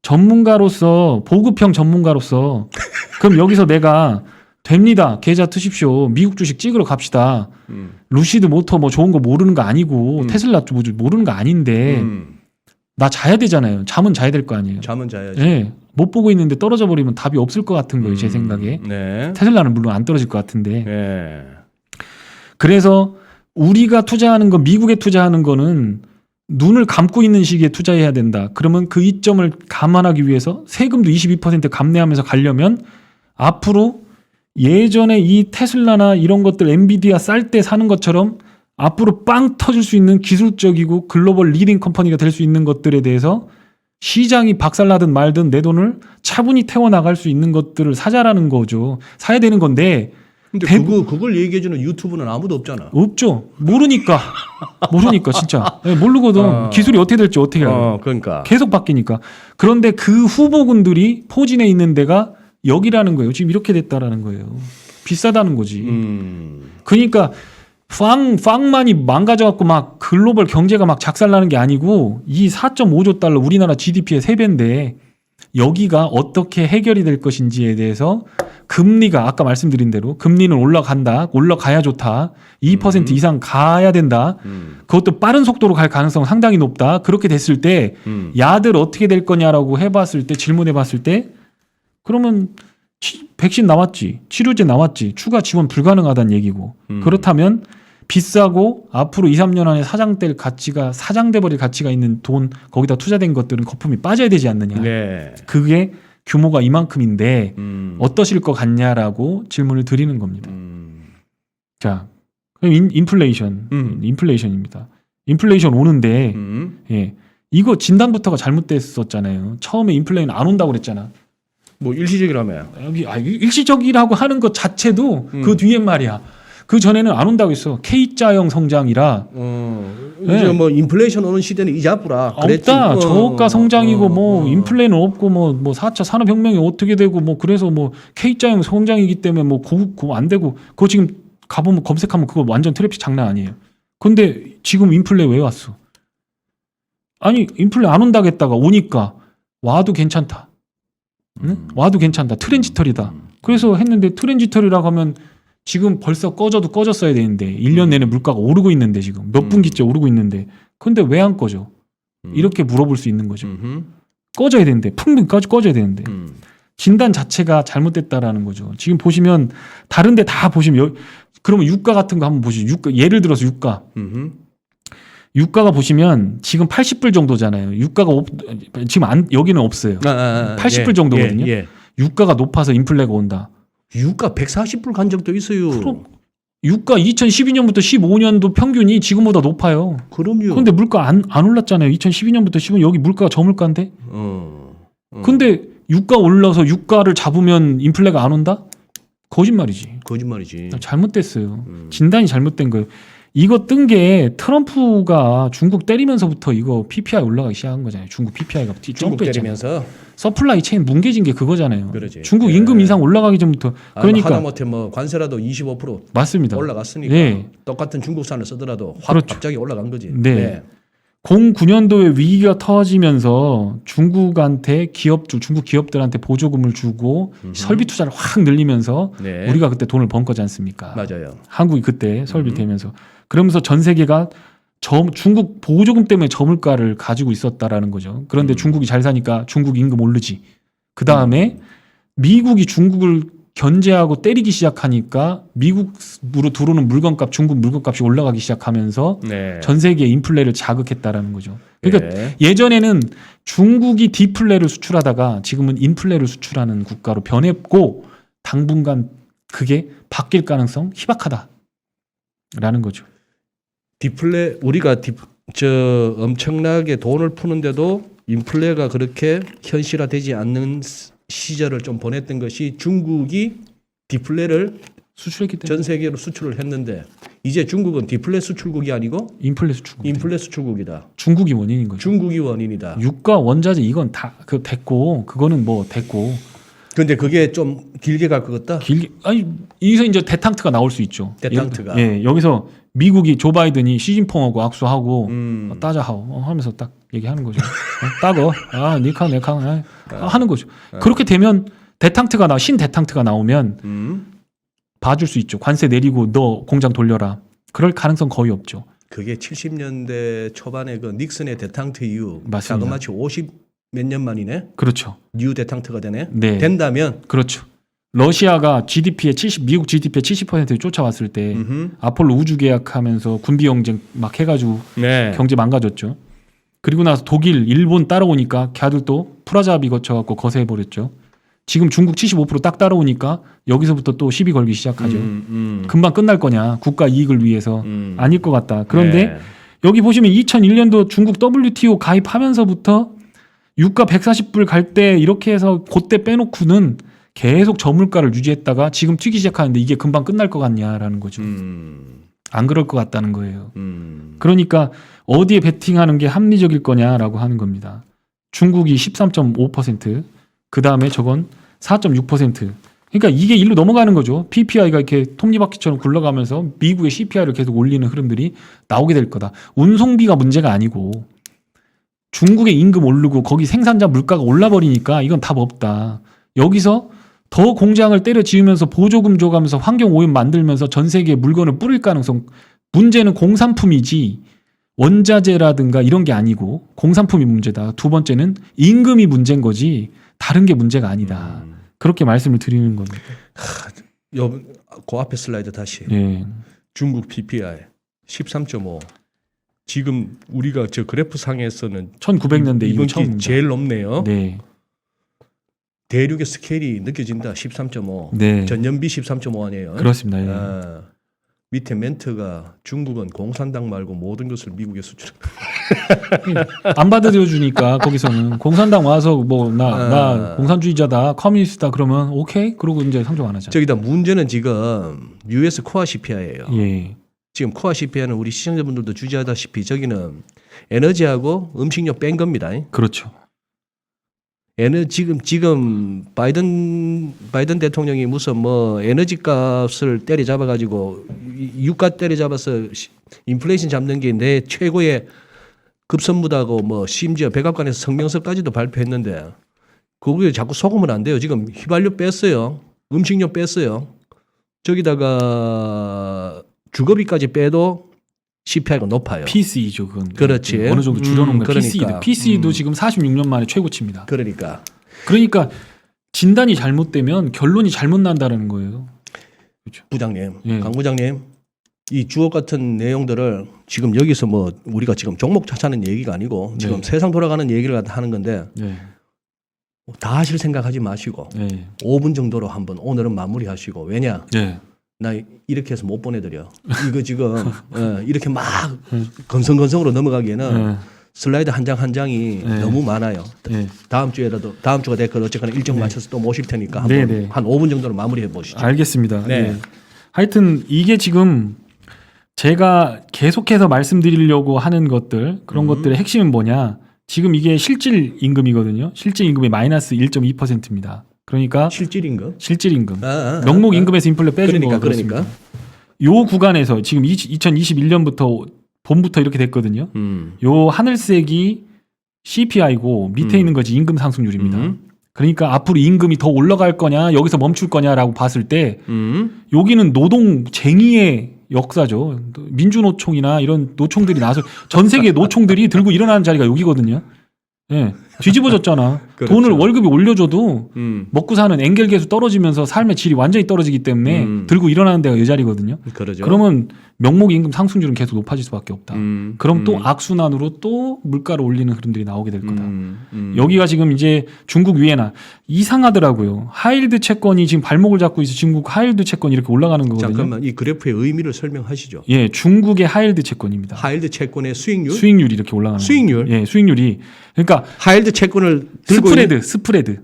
S2: 전문가로서 보급형 전문가로서 그럼 여기서 내가 됩니다. 계좌 트십시오. 미국 주식 찍으러 갑시다. 루시드 모터 뭐 좋은 거 모르는 거 아니고 테슬라 뭐 모르는 거 아닌데 나 자야 되잖아요. 잠은 자야 될 거 아니에요.
S1: 잠은 자야지.
S2: 예. 못 보고 있는데 떨어져 버리면 답이 없을 것 같은 거예요. 제 생각에.
S1: 네.
S2: 테슬라는 물론 안 떨어질 것 같은데.
S1: 네.
S2: 그래서 우리가 투자하는 거 미국에 투자하는 거는 눈을 감고 있는 시기에 투자해야 된다. 그러면 그 이점을 감안하기 위해서 세금도 22% 감내하면서 가려면 앞으로 예전에 이 테슬라나 이런 것들 엔비디아 쌀 때 사는 것처럼 앞으로 빵 터질 수 있는 기술적이고 글로벌 리딩 컴퍼니가 될 수 있는 것들에 대해서 시장이 박살나든 말든 내 돈을 차분히 태워나갈 수 있는 것들을 사자라는 거죠. 사야 되는 건데
S1: 근데 그걸 얘기해주는 유튜브는 아무도 없잖아.
S2: 없죠. 모르니까 진짜 모르거든. 기술이 어떻게 될지 어떻게 알아요.
S1: 그러니까
S2: 계속 바뀌니까. 그런데 그 후보군들이 포진해 있는 데가 여기라는 거예요. 지금 이렇게 됐다라는 거예요. 비싸다는 거지. 그러니까 빵만이 망가져갖고 막 글로벌 경제가 막 작살나는 게 아니고 이 4.5조 달러 우리나라 GDP의 3배인데 여기가 어떻게 해결이 될 것인지에 대해서 금리가 아까 말씀드린 대로 금리는 올라가야 좋다. 2% 이상 가야 된다. 그것도 빠른 속도로 갈 가능성 상당히 높다. 그렇게 됐을 때 야들 어떻게 될 거냐라고 질문해 봤을 때 그러면 백신 나왔지. 치료제 나왔지. 추가 지원 불가능하다는 얘기고. 그렇다면 비싸고 앞으로 2, 3년 안에 사장돼 버릴 가치가 있는 돈 거기다 투자된 것들은 거품이 빠져야 되지 않느냐.
S1: 네.
S2: 그게 규모가 이만큼인데 어떠실 것 같냐라고 질문을 드리는 겁니다. 자, 그럼 인플레이션입니다. 인플레이션 오는데 예, 이거 진단부터가 잘못됐었잖아요. 처음에 인플레이션 안 온다고 그랬잖아.
S1: 뭐 일시적이라며.
S2: 일시적이라고 하는 것 자체도 그 뒤엔 말이야. 그 전에는 안 온다고 했어. K자형 성장이라
S1: 이제 뭐 인플레이션 오는 시대는 이자 뿌라.
S2: 없다. 저가 성장이고 뭐 인플레는 없고 뭐 4차 산업혁명이 어떻게 되고 뭐 그래서 뭐 K자형 성장이기 때문에 뭐 그거 안 되고 그거 지금 가보면 검색하면 그거 완전 트래픽 장난 아니에요. 근데 지금 인플레 왜 왔어? 아니 인플레 안 온다겠다가 오니까 와도 괜찮다. 응? 와도 괜찮다. 트랜지터리다. 그래서 했는데 트랜지터리라고 하면 지금 벌써 꺼져도 꺼졌어야 되는데 1년 내내 물가가 오르고 있는데 지금 몇 분기째 오르고 있는데 근데 왜 안 꺼져? 이렇게 물어볼 수 있는 거죠. 꺼져야 되는데 풍분까지 꺼져야 되는데 진단 자체가 잘못됐다라는 거죠. 지금 보시면 다른 데 다 보시면 그러면 유가 같은 거 한번 보시죠. 유가 예를 들어서 유가가 보시면 지금 80불 정도잖아요. 유가가 지금 여기는 없어요. 80불 정도거든요. 유가가 높아서 인플레가 온다.
S1: 유가 140불 간 적도 있어요.
S2: 그럼 유가 2012년부터 15년도 평균이 지금보다 높아요.
S1: 그럼요.
S2: 근데 물가 안 올랐잖아요. 2012년부터 15년 여기 물가가 저물가인데. 근데 유가 올라서 유가를 잡으면 인플레가 안 온다? 거짓말이지.
S1: 거짓말이지.
S2: 잘못됐어요. 진단이 잘못된 거예요. 이거 뜬 게 트럼프가 중국 때리면서부터 이거 PPI 올라가기 시작한 거잖아요. 중국 PPI가
S1: 중국 때리면서
S2: 서플라이 체인 뭉개진 게 그거잖아요.
S1: 그러지.
S2: 중국 임금 인상 올라가기 전부터 그러니까
S1: 하다못해 뭐 관세라도 25%
S2: 맞습니다.
S1: 올라갔으니까
S2: 네.
S1: 똑같은 중국산을 쓰더라도 확
S2: 그렇죠.
S1: 갑자기 올라간 거지.
S2: 네. 09년도에 위기가 터지면서 중국 기업들한테 보조금을 주고 설비 투자를 확 늘리면서
S1: 네.
S2: 우리가 그때 돈을 번 거지 않습니까?
S1: 맞아요.
S2: 한국이 그때 설비 되면서 그러면서 전 세계가 중국 보조금 때문에 저물가를 가지고 있었다라는 거죠. 그런데 중국이 잘 사니까 중국 임금 오르지. 그 다음에 미국이 중국을 견제하고 때리기 시작하니까 미국으로 들어오는 물건값, 중국 물건값이 올라가기 시작하면서
S1: 네.
S2: 전 세계 인플레를 자극했다라는 거죠. 그러니까
S1: 네.
S2: 예전에는 중국이 디플레를 수출하다가 지금은 인플레를 수출하는 국가로 변했고 당분간 그게 바뀔 가능성 희박하다라는 거죠.
S1: 디플레 우리가 엄청나게 돈을 푸는데도 인플레가 그렇게 현실화되지 않는 시절을 좀 보냈던 것이 중국이 디플레를
S2: 수출했기 때문에
S1: 전 세계로 수출을 했는데 이제 중국은 디플레 수출국이 아니고
S2: 인플레 수출국.
S1: 인플레 수출국이다.
S2: 중국이 원인인 거죠.
S1: 중국이 원인이다.
S2: 유가 원자재 이건 다 됐고 그거는 뭐 됐고.
S1: 근데 그게 좀 길게 갈 것 같다.
S2: 길게 아니 여기서 이제 대탕트가 나올 수 있죠.
S1: 대탕트가.
S2: 예, 여기서 미국이 조 바이든이 시진핑하고 악수하고 따자하오 하면서 딱 얘기하는 거죠. 따거 니캉 내캉 하는 거죠. 그렇게 되면 대탕트가 신대탕트가 나오면 봐줄 수 있죠. 관세 내리고 너 공장 돌려라. 그럴 가능성 거의 없죠.
S1: 그게 70년대 초반에 그 닉슨의 대탕트 이후
S2: 맞습니다.
S1: 자그마치 50 몇 년 만이네.
S2: 그렇죠.
S1: 뉴 대탕트가 되네.
S2: 네.
S1: 된다면
S2: 그렇죠. 러시아가 미국 GDP의 70%를 쫓아왔을 때 아폴로 우주 계약하면서 군비 경쟁 막 해가지고
S1: 네.
S2: 경제 망가졌죠. 그리고 나서 독일, 일본 따라오니까 걔들도 프라자비 거쳐갖고 거세해버렸죠. 지금 중국 75% 딱 따라오니까 여기서부터 또 시비 걸기 시작하죠. 금방 끝날 거냐. 국가 이익을 위해서. 아닐 것 같다. 그런데
S1: 네.
S2: 여기 보시면 2001년도 중국 WTO 가입하면서부터 유가 140불 갈 때 이렇게 해서 그때 빼놓고는 계속 저물가를 유지했다가 지금 튀기 시작하는데 이게 금방 끝날 것 같냐라는 거죠. 안 그럴 것 같다는 거예요. 그러니까 어디에 베팅하는 게 합리적일 거냐라고 하는 겁니다. 중국이 13.5%, 그 다음에 저건 4.6%. 그러니까 이게 일로 넘어가는 거죠. PPI가 이렇게 톱니바퀴처럼 굴러가면서 미국의 CPI를 계속 올리는 흐름들이 나오게 될 거다. 운송비가 문제가 아니고 중국의 임금 오르고 거기 생산자 물가가 올라버리니까 이건 답 없다. 여기서 더 공장을 때려 지으면서 보조금 줘가면서 환경 오염 만들면서 전 세계에 물건을 뿌릴 가능성. 문제는 공산품이지 원자재라든가 이런 게 아니고 공산품이 문제다. 두 번째는 임금이 문제인 거지 다른 게 문제가 아니다. 그렇게 말씀을 드리는 겁니다.
S1: 그 앞에 슬라이드 다시.
S2: 예.
S1: 중국 PPI 13.5. 지금 우리가 저 그래프 상에서는
S2: 1900년대 이후
S1: 이번 기
S2: 처음입니다.
S1: 제일 높네요.
S2: 네.
S1: 대륙의 스케일이 느껴진다. 13.5.
S2: 네.
S1: 전년비 13.5 아니에요?
S2: 그렇습니다. 예.
S1: 아, 밑에 멘트가 중국은 공산당 말고 모든 것을 미국에 수출.
S2: 안 받아들여 주니까 거기서는 공산당 와서 뭐 나 공산주의자다, 커뮤니스트다 그러면 오케이. 그러고 이제 상종 안 하죠.
S1: 저기다 문제는 지금 US 코어 CPI예요.
S2: 예.
S1: 지금 코아 CPI는 우리 시청자분들도 주지하다시피 저기는 에너지하고 음식료 뺀 겁니다.
S2: 그렇죠.
S1: 지금 바이든 대통령이 무슨 뭐 에너지 값을 때려잡아 가지고 유가 때려잡아서 인플레이션 잡는 게 내 최고의 급선무다고 뭐 심지어 백악관에서 성명서까지도 발표했는데 그거에 자꾸 속으면 안 돼요. 지금 휘발유 뺐어요. 음식료 뺐어요. 저기다가 주거비까지 빼도 CPI가 높아요.
S2: PCE죠, 그건.
S1: 그렇지.
S2: 어느 정도 줄여놓은 거.
S1: 그러니까.
S2: PCE도 지금 46년 만에 최고치입니다.
S1: 그러니까
S2: 진단이 잘못되면 결론이 잘못 난다는 거예요. 그렇죠.
S1: 부장님,
S2: 예.
S1: 강 부장님, 이 주옥 같은 내용들을 지금 여기서 뭐 우리가 지금 종목 찾아는 얘기가 아니고 지금
S2: 네.
S1: 세상 돌아가는 얘기를 하는 건데
S2: 네.
S1: 다 하실 생각하지 마시고
S2: 네.
S1: 5분 정도로 한번 오늘은 마무리하시고 왜냐?
S2: 네.
S1: 나 이렇게 해서 못 보내드려. 이거 지금 이렇게 막 건성건성으로 넘어가기에는
S2: 네.
S1: 슬라이드 한 장 한 장이
S2: 네.
S1: 너무 많아요.
S2: 네.
S1: 다음 주가 됐건 어쨌거나 일정 맞춰서 또 모실 테니까
S2: 네,
S1: 한번
S2: 네.
S1: 한 5분 정도로 마무리해 보시죠.
S2: 알겠습니다.
S1: 네.
S2: 네. 하여튼 이게 지금 제가 계속해서 말씀드리려고 하는 것들 그런 것들의 핵심은 뭐냐? 지금 이게 실질 임금이거든요. 실질 임금이 마이너스 1.2%입니다. 그러니까
S1: 실질임금?
S2: 실질 임금. 명목 임금에서 인플레 빼준 거가 그렇습니다. 요 구간에서 지금 2021년부터 봄부터 이렇게 됐거든요. 요 하늘색이 CPI고 밑에 있는 것이 임금 상승률입니다. 그러니까 앞으로 임금이 더 올라갈 거냐 여기서 멈출 거냐라고 봤을 때 여기는 노동쟁의의 역사죠. 민주노총이나 이런 노총들이 나서 전 세계 노총들이 들고 일어나는 자리가 여기거든요. 예. 뒤집어졌잖아.
S1: 그렇죠.
S2: 돈을 월급이 올려줘도 먹고 사는 엔겔계수 떨어지면서 삶의 질이 완전히 떨어지기 때문에 들고 일어나는 데가 이 자리거든요.
S1: 그러죠.
S2: 그러면 명목 임금 상승률은 계속 높아질 수밖에 없다. 그럼 또
S1: 음.
S2: 악순환으로 또 물가를 올리는 흐름들이 나오게 될 거다. 여기가 지금 이제 중국 위에나 이상하더라고요. 하일드 채권이 지금 발목을 잡고 있어. 중국 하일드 채권이 이렇게 올라가는 거거든요.
S1: 잠깐만 이 그래프의 의미를 설명하시죠.
S2: 예, 중국의 하일드 채권입니다.
S1: 하일드 채권의 수익률?
S2: 수익률이 이렇게 올라가는
S1: 수익률?
S2: 거예요. 예, 수익률이 그러니까
S1: 하일드 채권을 들고
S2: 스프레드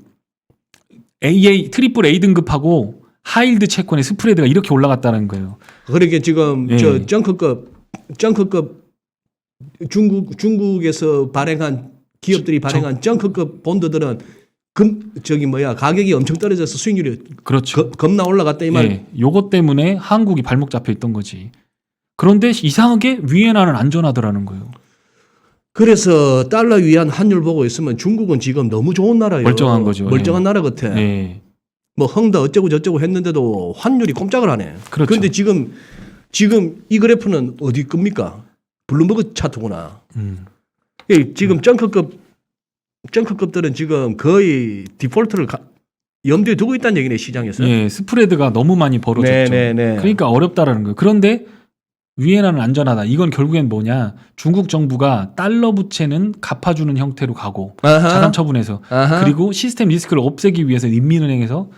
S2: AA 트리플 A 등급하고 하일드 채권의 스프레드가 이렇게 올라갔다는 거예요.
S1: 그러니까 지금
S2: 예.
S1: 저 정크급 중국에서 발행한 기업들이 발행한 정크급 본드들은 가격이 엄청 떨어져서 수익률이
S2: 그렇죠.
S1: 겁나 올라갔다 이 말.
S2: 예, 요것 때문에 한국이 발목 잡혀 있던 거지. 그런데 이상하게 위에나는 안전하더라는 거예요.
S1: 그래서 달러 위안 환율 보고 있으면 중국은 지금 너무 좋은 나라예요.
S2: 멀쩡한 거죠.
S1: 멀쩡한
S2: 예.
S1: 나라 같아.
S2: 예.
S1: 뭐 헝다 어쩌고 저쩌고 했는데도 환율이 꼼짝을 안 해.
S2: 그렇죠.
S1: 그런데 지금 이 그래프는 어디 겁니까? 블룸버그 차트구나. 예, 지금 정크급들은 지금 거의 디폴트를 염두에 두고 있다는 얘기네 시장에서.
S2: 예, 스프레드가 너무 많이 벌어졌죠.
S1: 네네네.
S2: 그러니까 어렵다라는 거예요. 그런데 위에나는 안전하다. 이건 결국엔 뭐냐? 중국 정부가 달러 부채는 갚아주는 형태로 가고
S1: 아하.
S2: 자산 처분해서
S1: 아하.
S2: 그리고 시스템 리스크를 없애기 위해서 인민은행에서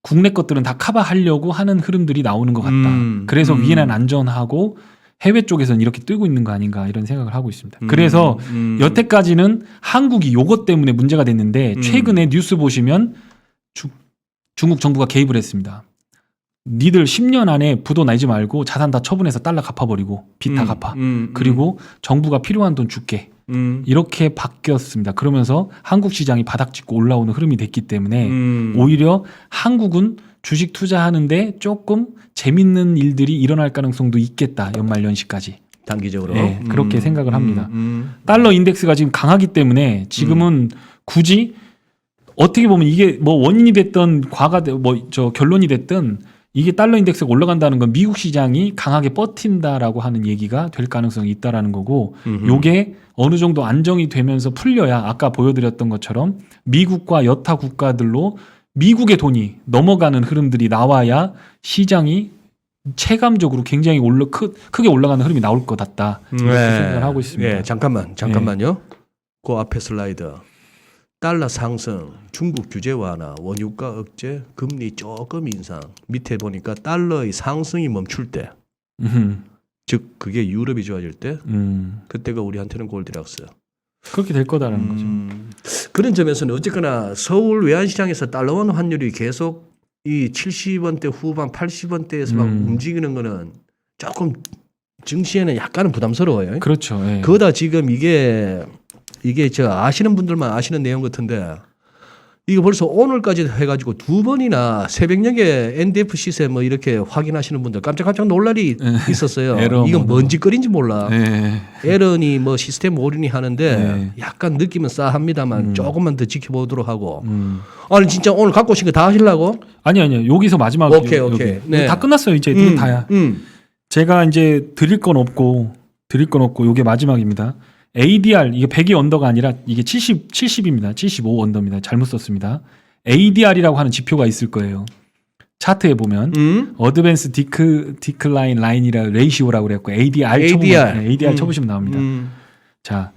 S2: 국내 것들은 다 커버하려고 하는 흐름들이 나오는 것 같다. 그래서 위에나는 안전하고 해외 쪽에서는 이렇게 뜨고 있는 거 아닌가 이런 생각을 하고 있습니다. 그래서 여태까지는 한국이 요것 때문에 문제가 됐는데 최근에 뉴스 보시면 중국 정부가 개입을 했습니다. 니들 10년 안에 부도 내지 말고 자산 다 처분해서 달러 갚아버리고 빚 다 갚아. 그리고 정부가 필요한 돈 줄게. 이렇게 바뀌었습니다. 그러면서 한국 시장이 바닥짓고 올라오는 흐름이 됐기 때문에 오히려 한국은 주식 투자하는데 조금 재밌는 일들이 일어날 가능성도 있겠다. 연말 연시까지.
S1: 단기적으로.
S2: 네, 그렇게 생각을 합니다. 달러 인덱스가 지금 강하기 때문에 지금은 굳이 어떻게 보면 이게 뭐 원인이 됐던 결론이 됐든 이게 달러 인덱스가 올라간다는 건 미국 시장이 강하게 버틴다라고 하는 얘기가 될 가능성이 있다라는 거고 요게 어느 정도 안정이 되면서 풀려야 아까 보여드렸던 것처럼 미국과 여타 국가들로 미국의 돈이 넘어가는 흐름들이 나와야 시장이 체감적으로 굉장히 크게 올라가는 흐름이 나올 것 같다. 이렇게 생각을 하고 있습니다.
S1: 네, 잠깐만요. 그 앞에 슬라이드. 달러 상승, 중국 규제 완화, 원유가 억제, 금리 조금 인상. 밑에 보니까 달러의 상승이 멈출 때, 즉 그게 유럽이 좋아질 때, 그때가 우리한테는 골디락스.
S2: 그렇게 될 거다라는 거죠.
S1: 그런 점에서는 어쨌거나 서울 외환시장에서 달러원 환율이 계속 이 70원대 후반, 80원대에서 막 움직이는 거는 조금 증시에는 약간은 부담스러워요.
S2: 그렇죠. 예.
S1: 그거다 지금 이게 저 아시는 분들만 아시는 내용 같은데 이거 벌써 오늘까지 해가지고 두 번이나 새벽녘에 NDF 시세 뭐 이렇게 확인하시는 분들 깜짝깜짝 놀랄이 있었어요.
S2: 에러
S1: 이건
S2: 뭐.
S1: 뭔 짓거리인지 몰라.
S2: 예.
S1: 에런이 뭐 시스템 오류니 하는데
S2: 네.
S1: 약간 느낌은 싸합니다만 조금만 더 지켜보도록 하고. 아니 진짜 오늘 갖고 오신 거 다 하시려고?
S2: 아니요. 여기서 마지막
S1: 오케이.
S2: 여기.
S1: 네.
S2: 다 끝났어요. 이제 이건 다야. 제가 이제 드릴 건 없고 요게 마지막입니다. ADR 이게 100이 언더가 아니라 이게 70입니다. 75 언더입니다. 잘못 썼습니다. ADR이라고 하는 지표가 있을 거예요. 차트에 보면 어드밴스 디클라인 라인이라 레이시오라고 그랬고 ADR 쳐보시면 나옵니다. 자,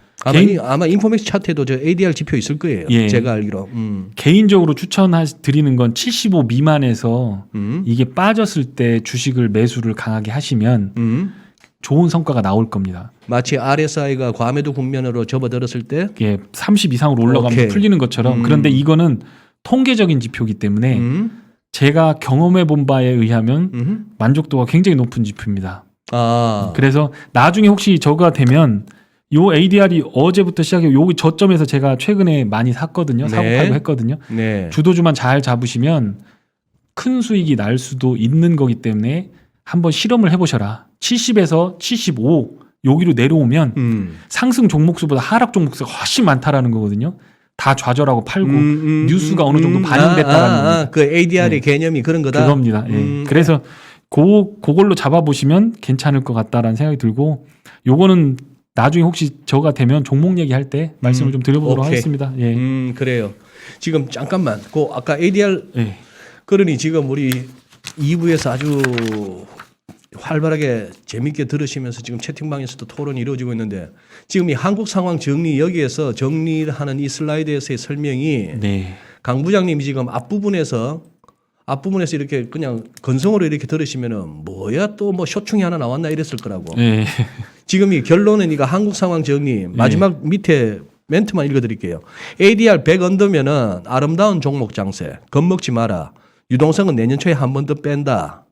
S1: 아마 인포맥스 차트에도 저 ADR 지표 있을 거예요.
S2: 예.
S1: 제가 알기로.
S2: 개인적으로 추천드리는 건 75 미만에서 이게 빠졌을 때 주식을 매수를 강하게 하시면 좋은 성과가 나올 겁니다.
S1: 마치 RSI가 과매도 국면으로 접어들었을 때
S2: 이게 30 이상으로 올라가면
S1: 오케이.
S2: 풀리는 것처럼. 그런데 이거는 통계적인 지표이기 때문에 제가 경험해 본 바에 의하면 만족도가 굉장히 높은 지표입니다.
S1: 아.
S2: 그래서 나중에 혹시 저가 되면 요 ADR이 어제부터 시작해 요 저점에서 제가 최근에 많이 샀거든요. 사고
S1: 네.
S2: 팔고 했거든요.
S1: 네.
S2: 주도주만 잘 잡으시면 큰 수익이 날 수도 있는 거기 때문에 한번 실험을 해보셔라. 70에서 75 여기로 내려오면 상승 종목수보다 하락 종목수가 훨씬 많다라는 거거든요. 다 좌절하고 팔고 뉴스가 어느 정도 반영됐다라는 겁니다.
S1: 그 ADR의 개념이 그런 거다.
S2: 그겁니다. 예. 그래서 그걸로 잡아보시면 괜찮을 것 같다라는 생각이 들고 요거는 나중에 혹시 저가 되면 종목 얘기할 때 말씀을 좀 드려보도록
S1: 오케이.
S2: 하겠습니다. 예.
S1: 그래요. 지금 잠깐만. 그 아까 ADR
S2: 예.
S1: 그러니 지금 우리 2부에서 아주 활발하게 재밌게 들으시면서 지금 채팅방에서도 토론이 이루어지고 있는데 지금 이 한국 상황 정리 여기에서 정리하는 이 슬라이드에서의 설명이
S2: 네.
S1: 강 부장님이 지금 앞부분에서 이렇게 그냥 건성으로 이렇게 들으시면은 뭐야 또 뭐 쇼충이 하나 나왔나 이랬을 거라고.
S2: 예.
S1: 지금 이 결론은 이거 한국 상황 정리 마지막 밑에 멘트만 읽어드릴게요. ADR 100 언더면은 아름다운 종목 장세 겁먹지 마라. 유동성은 내년 초에 한 번 더 뺀다.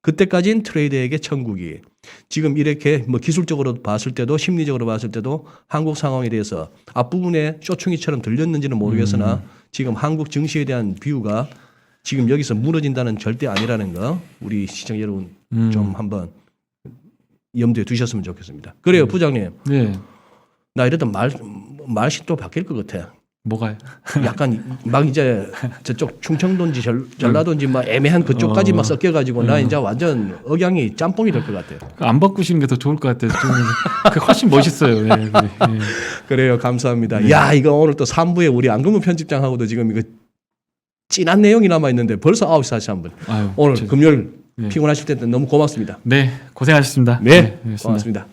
S1: 그때까지는 트레이더에게 천국이. 지금 이렇게 뭐 기술적으로 봤을 때도 심리적으로 봤을 때도 한국 상황에 대해서 앞부분에 쇼충이처럼 들렸는지는 모르겠으나 지금 한국 증시에 대한 뷰가 지금 여기서 무너진다는 절대 아니라는 거 우리 시청자 여러분 좀 한번 염두에 두셨으면 좋겠습니다. 그래요, 부장님.
S2: 네.
S1: 나 이러다 말씨 또 바뀔 것 같아.
S2: 뭐가요?
S1: 약간 막 이제 저쪽 충청도인지 전라도인지 막 애매한 그쪽까지 막 섞여가지고 나 이제 완전 억양이 짬뽕이 될 것 같아요.
S2: 안 바꾸시는 게 더 좋을 것 같아요. 그 훨씬 멋있어요. 예. 예.
S1: 그래요, 감사합니다. 야, 이거 오늘 또 3부에 우리 안근무 편집장하고도 지금 이거 진한 내용이 남아 있는데 벌써 9시 43분.
S2: 아유,
S1: 오늘 금요일
S2: 네.
S1: 피곤하실 때 너무 고맙습니다.
S2: 네, 고생하셨습니다.
S1: 네,
S2: 알겠습니다.
S1: 고맙습니다.